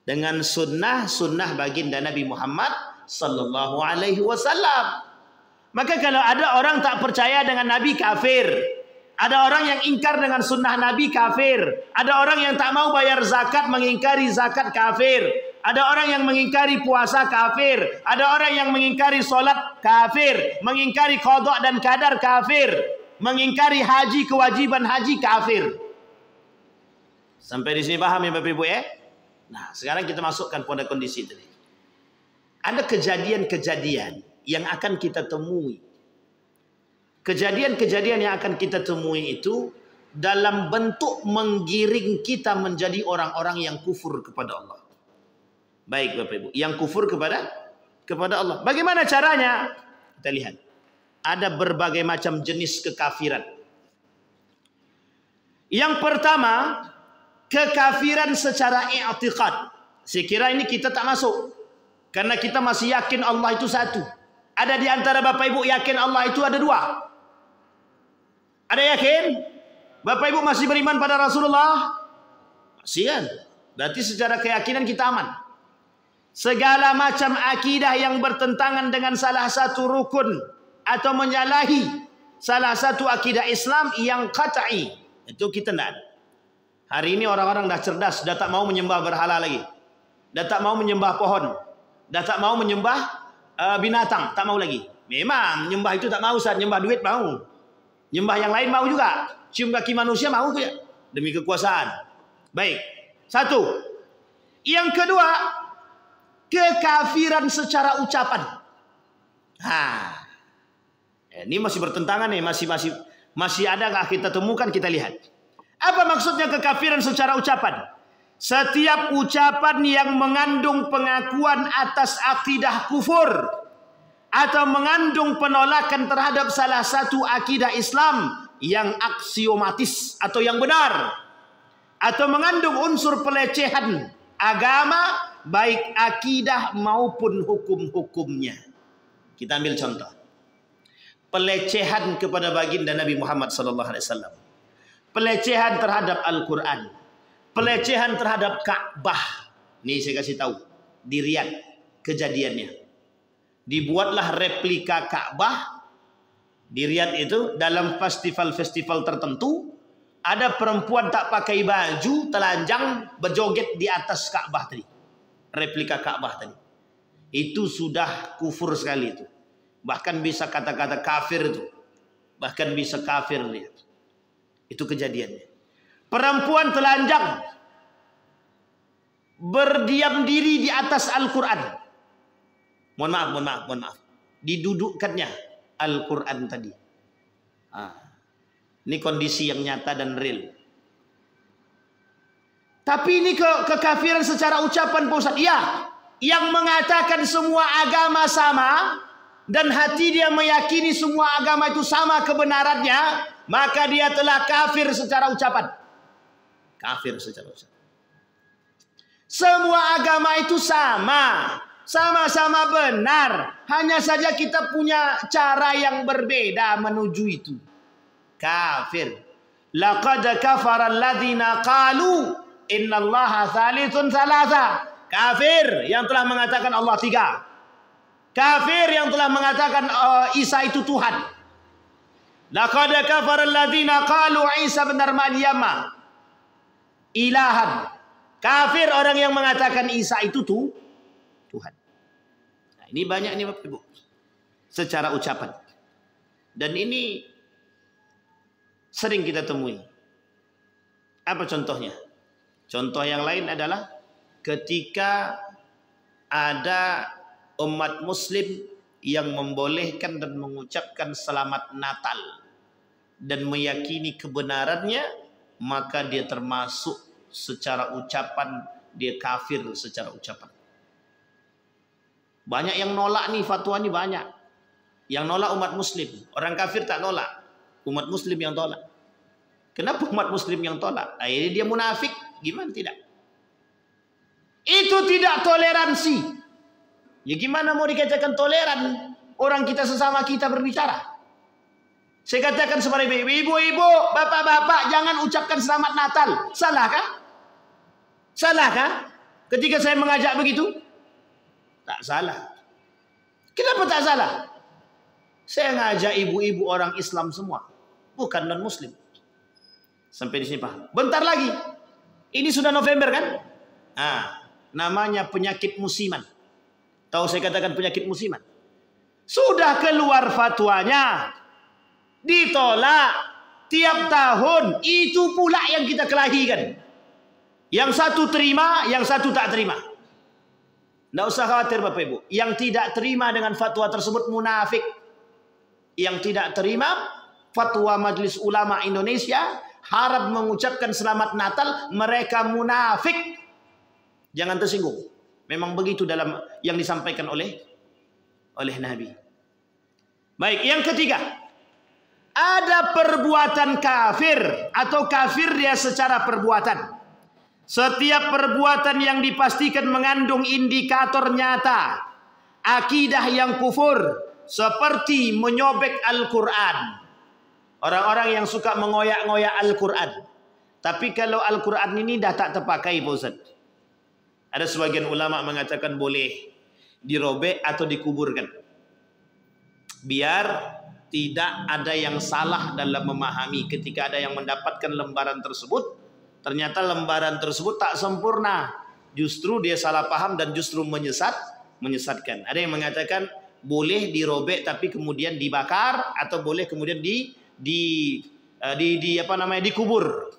Dengan sunnah baginda Nabi Muhammad sallallahu alaihi wasallam. Maka kalau ada orang tak percaya dengan Nabi, kafir. Ada orang yang ingkar dengan sunnah Nabi, kafir. Ada orang yang tak mau bayar zakat, mengingkari zakat, kafir. Ada orang yang mengingkari puasa, kafir. Ada orang yang mengingkari solat, kafir. Mengingkari qada dan qadar, kafir. Mengingkari haji, kewajiban haji, kafir. Sampai di sini paham ya Bapak Ibu ya? Nah, sekarang kita masukkan pada kondisi tadi. Ada kejadian-kejadian yang akan kita temui. Kejadian-kejadian yang akan kita temui itu dalam bentuk menggiring kita menjadi orang-orang yang kufur kepada Allah. Baik Bapak Ibu, yang kufur kepada Allah. Bagaimana caranya? Kita lihat. Ada berbagai macam jenis kekafiran. Yang pertama, kekafiran secara i'tiqad. Saya kira ini kita tak masuk. Karena kita masih yakin Allah itu satu. Ada di antara Bapak Ibu yakin Allah itu ada dua? Ada yakin? Bapak Ibu masih beriman pada Rasulullah? Masih kan? Berarti secara keyakinan kita aman. Segala macam akidah yang bertentangan dengan salah satu rukun atau menyalahi salah satu akidah Islam yang qat'i, itu kita tidak ada. Hari ini orang-orang dah cerdas, dah tak mau menyembah berhala lagi. Dah tak mau menyembah pohon. Dah tak mau menyembah binatang, tak mau lagi. Memang menyembah itu tak mau, Ustaz. Menyembah duit mau. Nyembah yang lain mau juga. Cium kaki manusia mau ya. Demi kekuasaan. Baik. Satu. Yang kedua, kekafiran secara ucapan. Ini masih bertentangan nih. Masih ada nggak kita temukan, kita lihat. Apa maksudnya kekafiran secara ucapan? Setiap ucapan yang mengandung pengakuan atas akidah kufur atau mengandung penolakan terhadap salah satu akidah Islam yang aksiomatis atau yang benar, atau mengandung unsur pelecehan agama baik akidah maupun hukum-hukumnya. Kita ambil contoh. Pelecehan kepada baginda Nabi Muhammad SAW. Pelecehan terhadap Al-Quran. Pelecehan terhadap Ka'bah. Ini saya kasih tahu. Di Riyadh kejadiannya. Dibuatlah replika Ka'bah di Riyadh itu dalam festival-festival tertentu. Ada perempuan tak pakai baju, telanjang, berjoget di atas Ka'bah tadi. Replika Ka'bah tadi. Itu sudah kufur sekali itu. Bahkan bisa kata-kata kafir itu. Bahkan bisa kafir dia. Itu kejadiannya. Perempuan telanjang berdiam diri di atas Al-Quran. Mohon maaf. Didudukkannya Al-Quran tadi. Ini kondisi yang nyata dan real. Tapi ini kekafiran secara ucapan, Pak Ustaz. Ya, yang mengatakan semua agama sama dan hati dia meyakini semua agama itu sama kebenarannya, maka dia telah kafir secara ucapan. Kafir secara ucapan. Semua agama itu sama. Sama-sama benar. Hanya saja kita punya cara yang berbeda menuju itu. Kafir. Laqad kafara alladhina qalu innallaha thalithun thalatha. Kafir yang telah mengatakan Allah 3. Kafir yang telah mengatakan Isa itu Tuhan. Laqad kafara alladziina qalu Isa benar Maryam ilahan. Kafir orang yang mengatakan Isa itu Tuhan. Nah, ini banyak nih Bapak Ibu. Secara ucapan. Dan ini sering kita temui. Apa contohnya? Contoh yang lain adalah ketika ada umat muslim yang membolehkan dan mengucapkan selamat Natal dan meyakini kebenarannya, maka dia termasuk secara ucapan, dia kafir secara ucapan. Banyak yang nolak nih fatwa nih, banyak. Yang nolak umat muslim. Orang kafir tak nolak, umat muslim yang tolak. Kenapa umat muslim yang tolak? Akhirnya dia munafik. Gimana tidak? Itu tidak toleransi. Ya gimana mau dikatakan toleran orang kita sesama kita berbicara? Saya katakan kepada ibu-ibu, bapak-bapak, jangan ucapkan selamat Natal. Salahkah? Salahkah? Ketika saya mengajak begitu? Tak salah. Kenapa tak salah? Saya ngajak ibu-ibu orang Islam semua, bukan non-muslim. Sampai di sini paham. Bentar lagi. Ini sudah November kan? Nah, namanya penyakit musiman. Tahu saya katakan penyakit musiman? Sudah keluar fatwanya. Ditolak. Tiap tahun. Itu pula yang kita kelahikan. Yang satu terima, yang satu tak terima. Tidak usah khawatir Bapak Ibu. Yang tidak terima dengan fatwa tersebut munafik. Yang tidak terima fatwa Majelis Ulama Indonesia harap mengucapkan selamat Natal, mereka munafik. Jangan tersinggung. Memang begitu dalam yang disampaikan oleh Nabi. Baik, yang ketiga. Ada perbuatan kafir atau kafir dia secara perbuatan. Setiap perbuatan yang dipastikan mengandung indikator nyata akidah yang kufur, seperti menyobek Al-Quran. Orang-orang yang suka mengoyak-ngoyak Al-Quran. Tapi kalau Al-Quran ini dah tak terpakai Pak Ustaz. Ada sebagian ulama mengatakan boleh dirobek atau dikuburkan. Biar tidak ada yang salah dalam memahami. Ketika ada yang mendapatkan lembaran tersebut, ternyata lembaran tersebut tak sempurna. Justru dia salah paham dan justru menyesatkan. Ada yang mengatakan boleh dirobek tapi kemudian dibakar, atau boleh kemudian dikubur.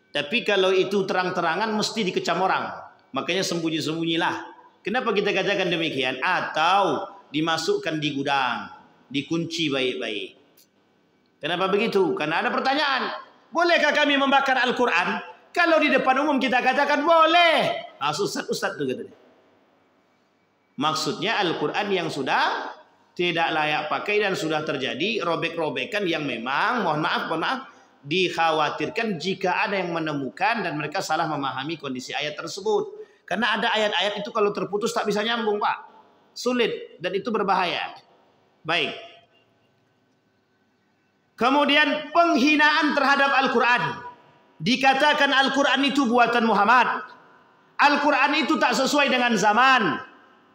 Tapi kalau itu terang-terangan mesti dikecam orang. Makanya sembunyi-sembunyilah. Kenapa kita katakan demikian? Atau dimasukkan di gudang, dikunci baik-baik. Kenapa begitu? Karena ada pertanyaan. Bolehkah kami membakar Al-Quran? Kalau di depan umum kita katakan boleh. Ustaz itu katanya. Maksudnya Al-Quran yang sudah tidak layak pakai dan sudah terjadi robek-robekan yang memang mohon maaf dikhawatirkan jika ada yang menemukan dan mereka salah memahami kondisi ayat tersebut. Karena ada ayat-ayat itu kalau terputus tak bisa nyambung Pak. Sulit dan itu berbahaya. Baik. Kemudian penghinaan terhadap Al-Quran. Dikatakan Al-Quran itu buatan Muhammad. Al-Quran itu tak sesuai dengan zaman.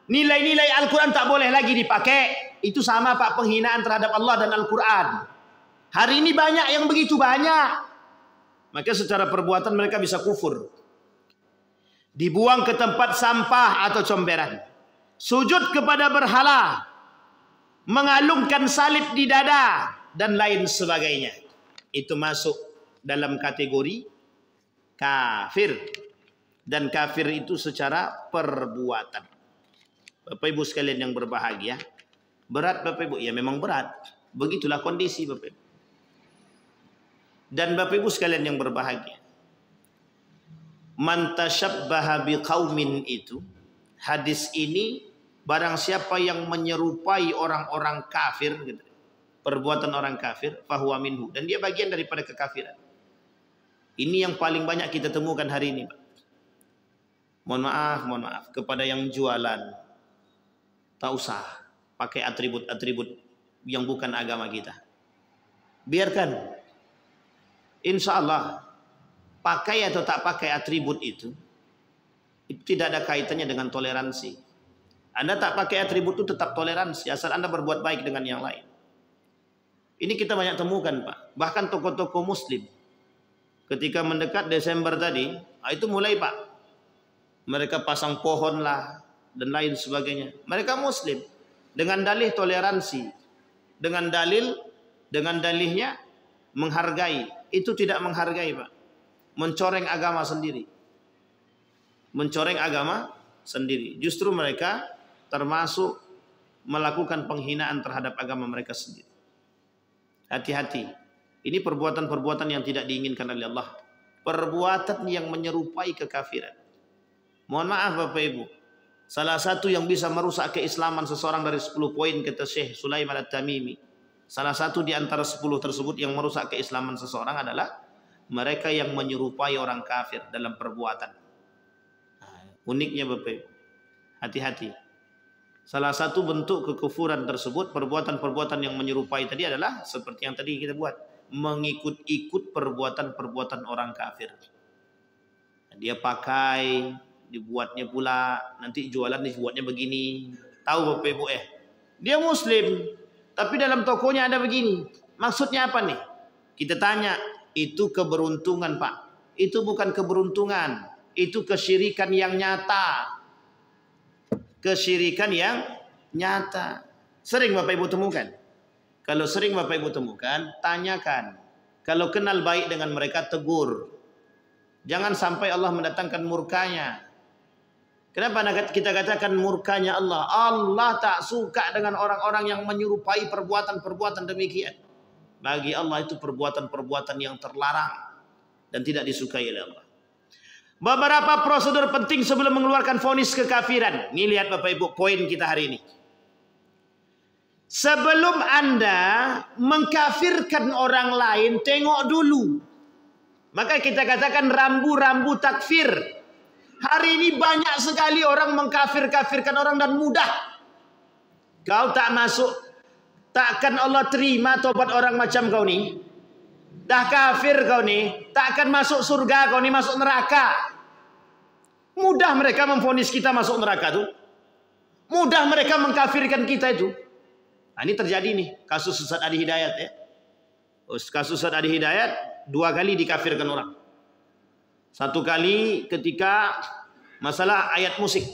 Nilai-nilai Al-Quran tak boleh lagi dipakai. Itu sama Pak, penghinaan terhadap Allah dan Al-Quran. Hari ini banyak yang begitu banyak. Maka secara perbuatan mereka bisa kufur. Dibuang ke tempat sampah atau comberan. Sujud kepada berhala. Mengalungkan salib di dada. Dan lain sebagainya. Itu masuk dalam kategori kafir. Dan kafir itu secara perbuatan. Bapak Ibu sekalian yang berbahagia. Berat Bapak Ibu? Ya memang berat. Begitulah kondisi Bapak Ibu. Dan Bapak Ibu sekalian yang berbahagia. Man tasyabbaha biqaumin itu. Hadis ini. Barang siapa yang menyerupai orang-orang kafir. Gitu, perbuatan orang kafir. Fahuwa minhu. Dan dia bagian daripada kekafiran. Ini yang paling banyak kita temukan hari ini Pak. Mohon maaf. Kepada yang jualan. Tak usah pakai atribut-atribut yang bukan agama kita. Biarkan. Insya Allah pakai atau tak pakai atribut itu Itu tidak ada kaitannya dengan toleransi. Anda tak pakai atribut itu tetap toleransi, asal Anda berbuat baik dengan yang lain. Ini kita banyak temukan, Pak. Bahkan tokoh-tokoh muslim ketika mendekat Desember tadi, itu mulai, Pak. Mereka pasang pohon lah dan lain sebagainya. Mereka muslim dengan dalih toleransi, dengan dalihnya menghargai. Itu tidak menghargai, Pak. Mencoreng agama sendiri. Mencoreng agama sendiri. Justru mereka termasuk melakukan penghinaan terhadap agama mereka sendiri. Hati-hati. Ini perbuatan-perbuatan yang tidak diinginkan oleh Allah. Perbuatan yang menyerupai kekafiran. Mohon maaf Bapak Ibu. Salah satu yang bisa merusak keislaman seseorang dari 10 poin kata Syekh Sulaiman At-Tamimi. Salah satu di antara 10 tersebut yang merusak keislaman seseorang adalah mereka yang menyerupai orang kafir dalam perbuatan. Uniknya Bapak Ibu. Hati-hati. Salah satu bentuk kekufuran tersebut, perbuatan-perbuatan yang menyerupai tadi adalah seperti yang tadi kita buat. Mengikut-ikut perbuatan-perbuatan orang kafir. Dia pakai, dibuatnya pula, nanti jualan dibuatnya begini. Tahu Bapak Ibu dia muslim, tapi dalam tokonya ada begini. Maksudnya apa nih? Kita tanya, itu keberuntungan Pak. Itu bukan keberuntungan. Itu kesyirikan yang nyata. Kesyirikan yang nyata. Sering Bapak Ibu temukan. Kalau sering Bapak Ibu temukan, tanyakan. Kalau kenal baik dengan mereka, tegur. Jangan sampai Allah mendatangkan murkanya. Kenapa kita katakan murkanya Allah? Allah tak suka dengan orang-orang yang menyerupai perbuatan-perbuatan demikian. Bagi Allah itu perbuatan-perbuatan yang terlarang dan tidak disukai oleh Allah. Beberapa prosedur penting sebelum mengeluarkan vonis kekafiran. Ini lihat Bapak Ibu poin kita hari ini. Sebelum Anda mengkafirkan orang lain, tengok dulu. Maka kita katakan rambu-rambu takfir. Hari ini banyak sekali orang mengkafir-kafirkan orang dan mudah. Kau tak masuk, takkan Allah terima tobat orang macam kau ni. Dah kafir kau ni, takkan masuk surga kau ni, masuk neraka. Mudah mereka memvonis kita masuk neraka tuh. Mudah mereka mengkafirkan kita itu. Nah, ini terjadi nih kasus Ustaz Adi Hidayat ya. Kasus Ustaz Adi Hidayat 2 kali dikafirkan orang. 1 kali ketika masalah ayat musik.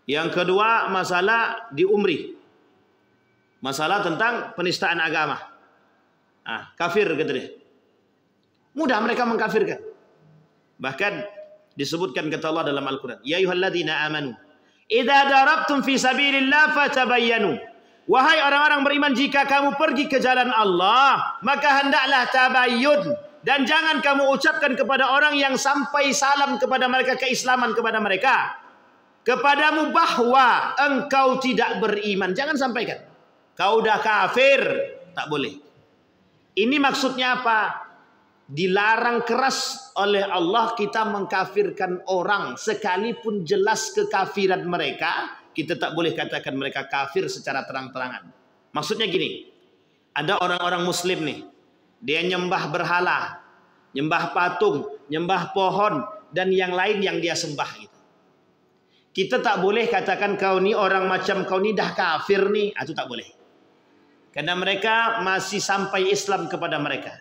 Yang kedua masalah di Umri. Masalah tentang penistaan agama. Nah, kafir kata dia. Mudah mereka mengkafirkan. Bahkan disebutkan kata Allah dalam Al-Quran. Ya ayyuhalladzina amanu. Idza darabtum fi sabilillah fatabayyanu. Wahai orang-orang beriman, jika kamu pergi ke jalan Allah, maka hendaklah tabayyun. Dan jangan kamu ucapkan kepada orang yang sampai salam kepada mereka, keislaman kepada mereka, kepadamu bahwa engkau tidak beriman. Jangan sampaikan. Kau dah kafir. Tak boleh. Ini maksudnya apa? Dilarang keras oleh Allah kita mengkafirkan orang. Sekalipun jelas kekafiran mereka, kita tak boleh katakan mereka kafir secara terang-terangan. Maksudnya gini, ada orang-orang muslim nih, dia nyembah berhala, nyembah patung, nyembah pohon, dan yang lain yang dia sembah gitu. Kita tak boleh katakan kau ni orang macam kau ni dah kafir nih, itu tak boleh. Karena mereka masih sampai Islam kepada mereka.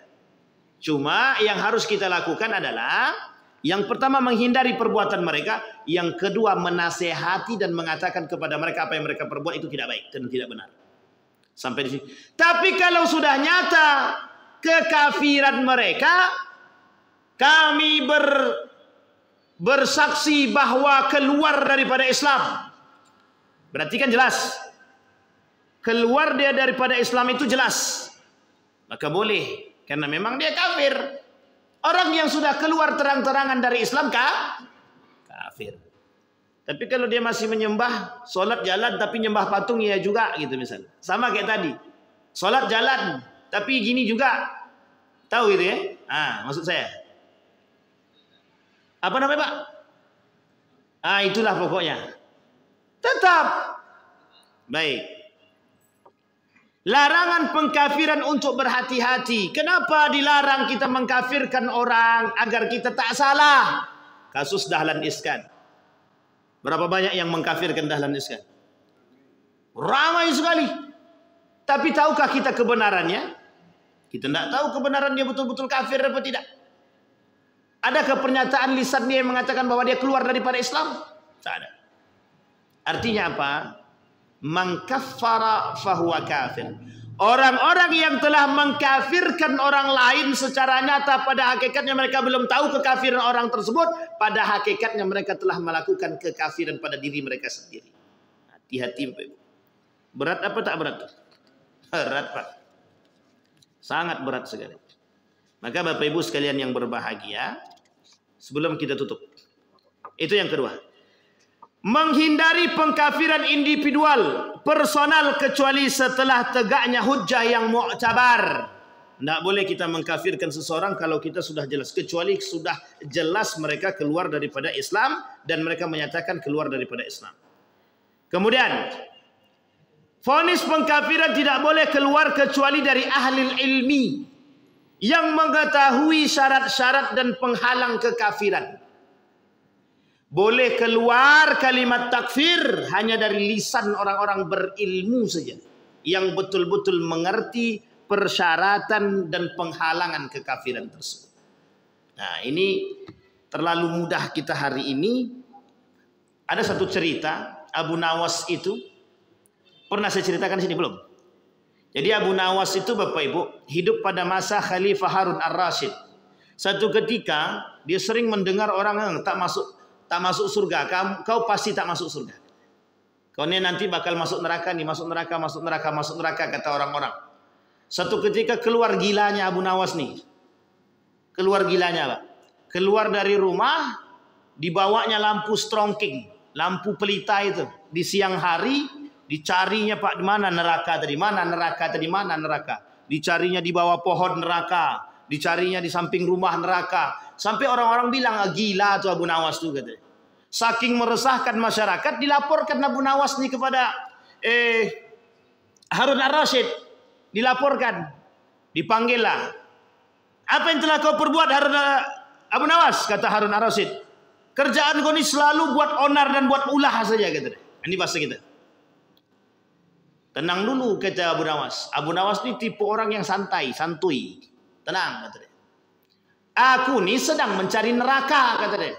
Cuma yang harus kita lakukan adalah yang pertama menghindari perbuatan mereka, yang kedua menasehati dan mengatakan kepada mereka apa yang mereka perbuat itu tidak baik dan tidak benar. Sampai di sini. Tapi kalau sudah nyata kekafiran mereka, kami bersaksi bahwa keluar daripada Islam. Berarti kan jelas. Keluar dia daripada Islam itu jelas. Maka boleh. Karena memang dia kafir. Orang yang sudah keluar terang-terangan dari Islam kafir. Tapi kalau dia masih menyembah, solat jalan tapi nyembah patung ya juga gitu misalnya. Sama kayak tadi. Solat jalan tapi gini juga. Tahu gitu ya? Maksud saya. Apa namanya Pak? Itulah pokoknya. Tetap. Baik. Larangan pengkafiran untuk berhati-hati. Kenapa dilarang kita mengkafirkan orang agar kita tak salah? Kasus Dahlan Iskan. Berapa banyak yang mengkafirkan dahlan Islam? Ramai sekali. Tapi tahukah kita kebenarannya? Kita tidak tahu kebenaran dia betul-betul kafir atau tidak. Adakah pernyataan lisan dia yang mengatakan bahwa dia keluar daripada Islam? Tak ada. Artinya apa? Man kaffara fahuwa kafir. Orang-orang yang telah mengkafirkan orang lain secara nyata, pada hakikatnya mereka belum tahu kekafiran orang tersebut. Pada hakikatnya mereka telah melakukan kekafiran pada diri mereka sendiri. Hati-hati Bapak Ibu. Berat apa tak berat? Berat Pak. Sangat berat sekali. Maka Bapak Ibu sekalian yang berbahagia, sebelum kita tutup, itu yang kedua. Menghindari pengkafiran individual, personal, kecuali setelah tegaknya hujjah yang mu'tabar. Tidak boleh kita mengkafirkan seseorang kalau kita sudah jelas, kecuali sudah jelas mereka keluar daripada Islam dan mereka menyatakan keluar daripada Islam. Kemudian, vonis pengkafiran tidak boleh keluar kecuali dari ahli ilmi yang mengetahui syarat-syarat dan penghalang kekafiran. Boleh keluar kalimat takfir hanya dari lisan orang-orang berilmu saja, yang betul-betul mengerti persyaratan dan penghalangan kekafiran tersebut. Nah, ini terlalu mudah kita hari ini. Ada satu cerita, Abu Nawas itu pernah saya ceritakan di sini belum? Jadi Abu Nawas itu Bapak Ibu hidup pada masa Khalifah Harun Ar-Rasyid. Satu ketika dia sering mendengar orang yang tak masuk surga. Kau pasti tak masuk surga. Kau ini nanti bakal masuk neraka nih, masuk neraka kata orang-orang. Satu ketika keluar gilanya Abu Nawas nih. Keluar gilanya Pak. Keluar dari rumah, dibawanya lampu strongking, lampu pelita itu. Di siang hari dicarinya Pak, di mana neraka tadi, mana neraka tadi, mana neraka. Dicarinya di bawah pohon neraka, dicarinya di samping rumah neraka. Sampai orang-orang bilang, gila tuh Abu Nawas tuh katanya. Saking meresahkan masyarakat, dilaporkan Abu Nawas nih kepada Harun Ar-Rasyid. Dilaporkan, dipanggil lah. Apa yang telah kau perbuat Abu Nawas? Kata Harun Ar-Rasyid, kerjaan kau ini selalu buat onar dan buat ulah saja katanya. Ini bahasa kita. Tenang dulu kata Abu Nawas. Abu Nawas ini tipe orang yang santai, santuy. Tenang kata dia. Aku ni sedang mencari neraka kata dia.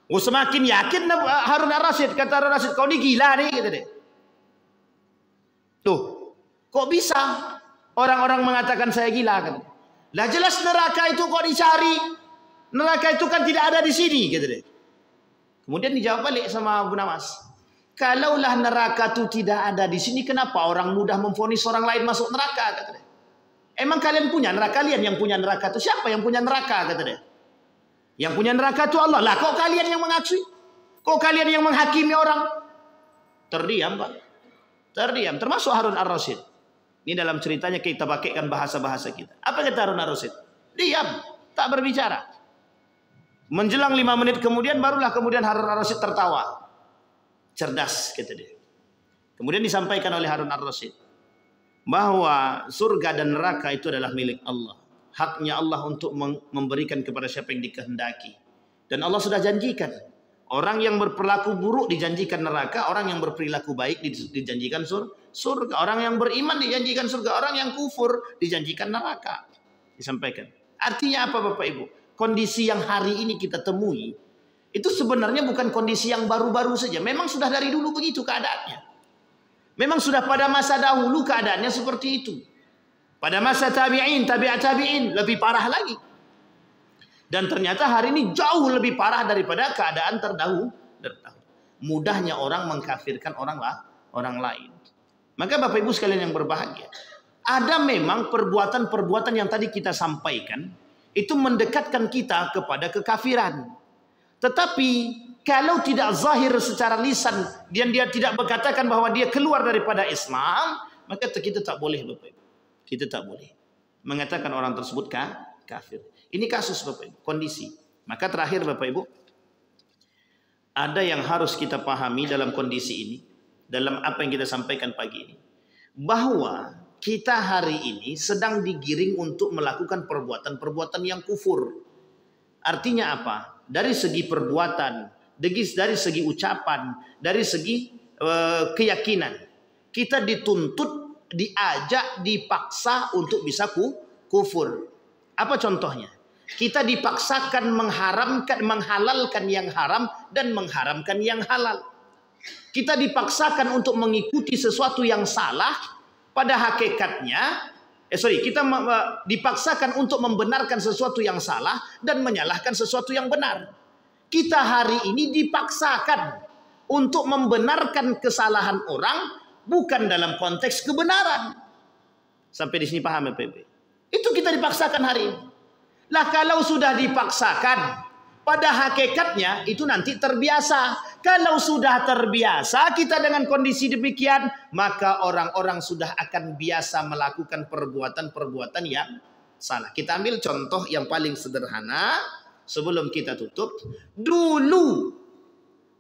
Oh, semakin yakin Harun Ar-Rasyid. Kata Harun Ar-Rasyid, kau ni gila nih kata dia. Tuh, kok bisa orang-orang mengatakan saya gila kata dia. Lah jelas neraka itu kok dicari. Neraka itu kan tidak ada di sini kata dia. Kemudian dijawab balik sama Abu Nawas. Kalaulah neraka itu tidak ada di sini, kenapa orang mudah memvonis orang lain masuk neraka kata dia. Emang kalian punya neraka? Kalian yang punya neraka itu siapa yang punya neraka kata dia. Yang punya neraka itu Allah. Lah kok kalian yang mengakui? Kok kalian yang menghakimi orang? Terdiam Pak. Terdiam. Termasuk Harun Ar-Rasyid. Ini dalam ceritanya kita pakaikan bahasa-bahasa kita. Apa kata Harun Ar-Rasyid? Diam. Tak berbicara. Menjelang 5 menit kemudian barulah kemudian Harun Ar-Rasyid tertawa. Cerdas kata dia. Kemudian disampaikan oleh Harun Ar-Rasyid bahwa surga dan neraka itu adalah milik Allah. Haknya Allah untuk memberikan kepada siapa yang dikehendaki. Dan Allah sudah janjikan, orang yang berperilaku buruk dijanjikan neraka, orang yang berperilaku baik dijanjikan surga. Orang yang beriman dijanjikan surga, orang yang kufur dijanjikan neraka. Disampaikan. Artinya apa Bapak Ibu? Kondisi yang hari ini kita temui itu sebenarnya bukan kondisi yang baru-baru saja. Memang sudah dari dulu begitu keadaannya. Memang sudah pada masa dahulu keadaannya seperti itu. Pada masa tabi'in, tabi'at tabi'in lebih parah lagi. Dan ternyata hari ini jauh lebih parah daripada keadaan terdahulu. Mudahnya orang mengkafirkan orang lain. Maka Bapak Ibu sekalian yang berbahagia, ada memang perbuatan-perbuatan yang tadi kita sampaikan itu mendekatkan kita kepada kekafiran. Tetapi kalau tidak zahir secara lisan dan dia tidak berkatakan bahwa dia keluar daripada Islam, maka kita tak boleh Bapak Ibu. Kita tak boleh mengatakan orang tersebut kafir. Ini kasus Bapak Ibu, kondisi. Maka terakhir Bapak Ibu, ada yang harus kita pahami dalam kondisi ini, dalam apa yang kita sampaikan pagi ini, bahwa kita hari ini sedang digiring untuk melakukan perbuatan-perbuatan yang kufur. Artinya apa? Dari segi perbuatan, dari segi ucapan, dari segi keyakinan. Kita dituntut, diajak, dipaksa untuk bisa kufur. Apa contohnya? Kita dipaksakan menghalalkan yang haram dan mengharamkan yang halal. Kita dipaksakan untuk mengikuti sesuatu yang salah, pada hakikatnya kita dipaksakan untuk membenarkan sesuatu yang salah dan menyalahkan sesuatu yang benar. Kita hari ini dipaksakan untuk membenarkan kesalahan orang, bukan dalam konteks kebenaran. Sampai di sini paham ya, PB? Itu kita dipaksakan hari ini. Lah kalau sudah dipaksakan, pada hakikatnya itu nanti terbiasa. Kalau sudah terbiasa kita dengan kondisi demikian, maka orang-orang sudah akan biasa melakukan perbuatan-perbuatan yang salah. Kita ambil contoh yang paling sederhana sebelum kita tutup. Dulu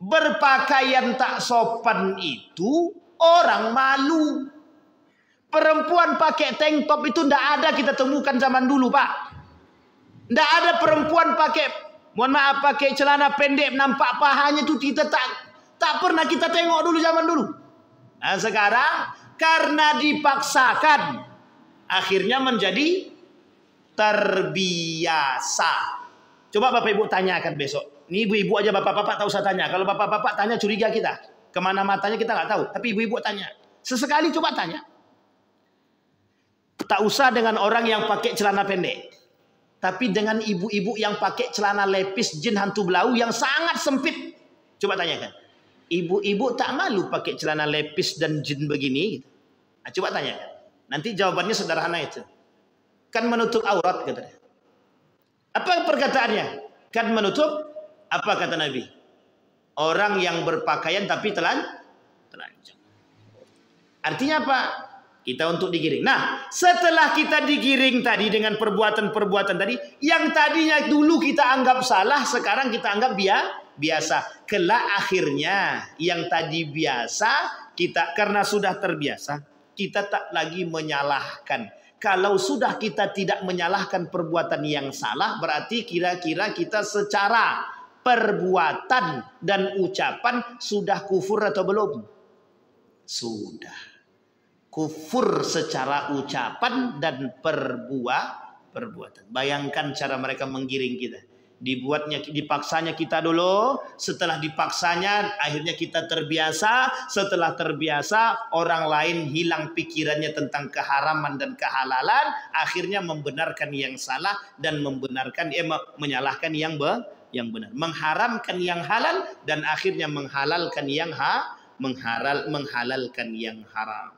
berpakaian tak sopan itu orang malu. Perempuan pakai tank top itu tidak ada kita temukan zaman dulu, Pak. Tidak ada perempuan pakai celana pendek nampak pahanya, itu kita tak pernah kita tengok dulu zaman dulu. Nah sekarang karena dipaksakan akhirnya menjadi terbiasa. Coba Bapak Ibu tanyakan besok. Ini ibu-ibu aja, bapak-bapak tak usah tanya. Kalau bapak-bapak tanya curiga kita. Kemana matanya kita nggak tahu. Tapi ibu-ibu tanya. Sesekali coba tanya. Tak usah dengan orang yang pakai celana pendek. Tapi dengan ibu-ibu yang pakai celana lepis jin hantu belau yang sangat sempit. Coba tanyakan. Ibu-ibu tak malu pakai celana lepis dan jin begini? Nah, coba tanyakan. Nanti jawabannya sederhana itu. Kan menutup aurat katanya. Apa perkataannya? Kan menutup, apa kata Nabi? Orang yang berpakaian tapi telanjang. Artinya apa? Kita untuk digiring. Nah, setelah kita digiring tadi dengan perbuatan-perbuatan tadi, yang tadinya dulu kita anggap salah, sekarang kita anggap biasa. Kelak akhirnya yang tadi biasa, kita karena sudah terbiasa, kita tak lagi menyalahkan. Kalau sudah kita tidak menyalahkan perbuatan yang salah, berarti kira-kira kita secara perbuatan dan ucapan sudah kufur atau belum? Sudah. Kufur secara ucapan dan perbuatan. Bayangkan cara mereka menggiring kita. Dipaksanya kita dulu, setelah dipaksanya akhirnya kita terbiasa, setelah terbiasa orang lain hilang pikirannya tentang keharaman dan kehalalan, akhirnya membenarkan yang salah dan menyalahkan yang benar, mengharamkan yang halal dan akhirnya menghalalkan yang menghalalkan yang haram.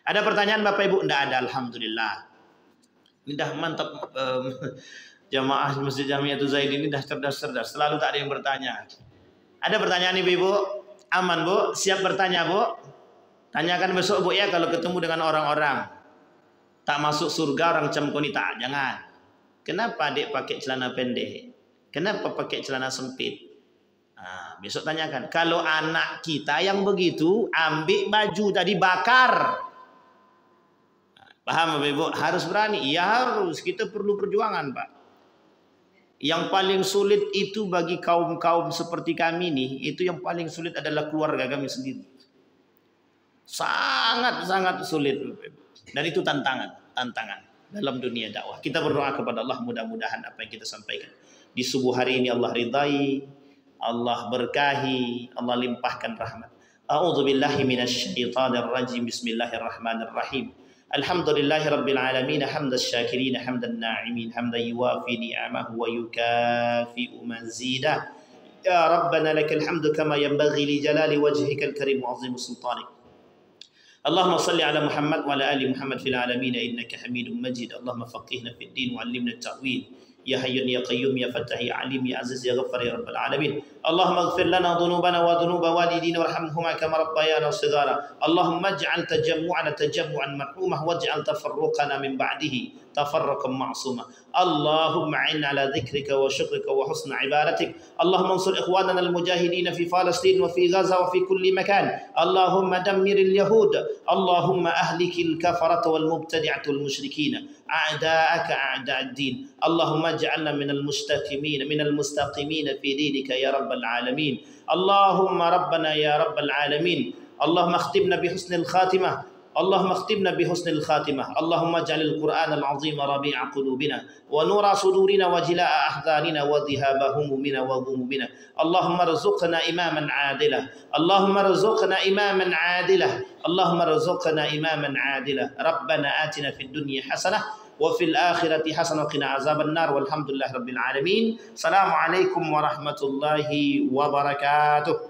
Ada pertanyaan Bapak Ibu? Tidak ada, alhamdulillah. Ini dah mantap. Jamaah Masjid Jamiatul Zaid ini dah cerdas-cerdas. Selalu tak ada yang bertanya. Ada pertanyaan Ibu? Aman Bu? Siap bertanya Bu? Tanyakan besok Bu ya kalau ketemu dengan orang-orang. Tak masuk surga orang cemkoni tak. Jangan. Kenapa adik pakai celana pendek? Kenapa pakai celana sempit? Nah, besok tanyakan. Kalau anak kita yang begitu, ambil baju tadi bakar. Paham Bapak Ibu? Harus berani. Iya harus. Kita perlu perjuangan Pak. Yang paling sulit itu bagi kaum-kaum seperti kami nih, itu yang paling sulit adalah keluarga kami sendiri. Sangat-sangat sulit. Dan itu tantangan dalam dunia dakwah. Kita berdoa kepada Allah mudah-mudahan apa yang kita sampaikan di subuh hari ini Allah ridai, Allah berkahi, Allah limpahkan rahmat. A'udzubillahi minasyaitonir rajim. Bismillahirrahmanirrahim. Alhamdulillahi Rabbil Alamin. Hamdas syakirin, hamdan na'imin, hamdan yuwafi ni'amahu wa yukafi'u mazidah. Ya Rabbana lakal hamdu kama yanbaghi li jalali wajhikal karim wa 'azimi sultanik. Allahumma salli ala Muhammad wa ala ali Muhammad fil alamin innaka Hamidum Majid. Allahumma faqihna fid din wa 'allimna at-ta'wil. Ya Hayyun ya Qayyum ya Fattah ya Alim ya Aziz ya Ghaffar ya Rabbal Alamin. Allahumma ighfir lana dhunubana wa dhunuba walidina warhamhuma kama rabbayana shighara. Allahumma ij'al tajammu'ana tajammu'an marhumah waj'al tafarruqana min ba'dihi tafarruqan ma'suma. Allahumma 'inna ala dhikrika wa syukrika wa husna ibadatik. Allahumma ansur ikhwanana al-mujahidin fi Palestin wa fi Gaza wa fi kulli makan. Allahumma dammiril yahud. Allahumma ahlikil kafarata wal mubtadi'atul musyrikin. أعداءك أعداء الدين. اللهم اجعلنا من المستقيمين في دينك يا رب العالمين. اللهم ربنا يا رب العالمين، اللهم اختمنا بحسن الخاتمة، اللهم اختمنا بحسن الخاتمة. اللهم اجعل القرآن العظيم ربيع قلوبنا ونور صدورنا وجلاء أحزاننا وذهاب همومنا وغمومنا. اللهم ارزقنا إماما عادلا، اللهم ارزقنا إماما عادلا، اللهم ارزقنا إماما عادلا. ربنا آتنا في الدنيا حسنة وفي الآخرة حسنة وقنا عذاب النار، والحمد لله رب العالمين. السلام عليكم ورحمة الله وبركاته.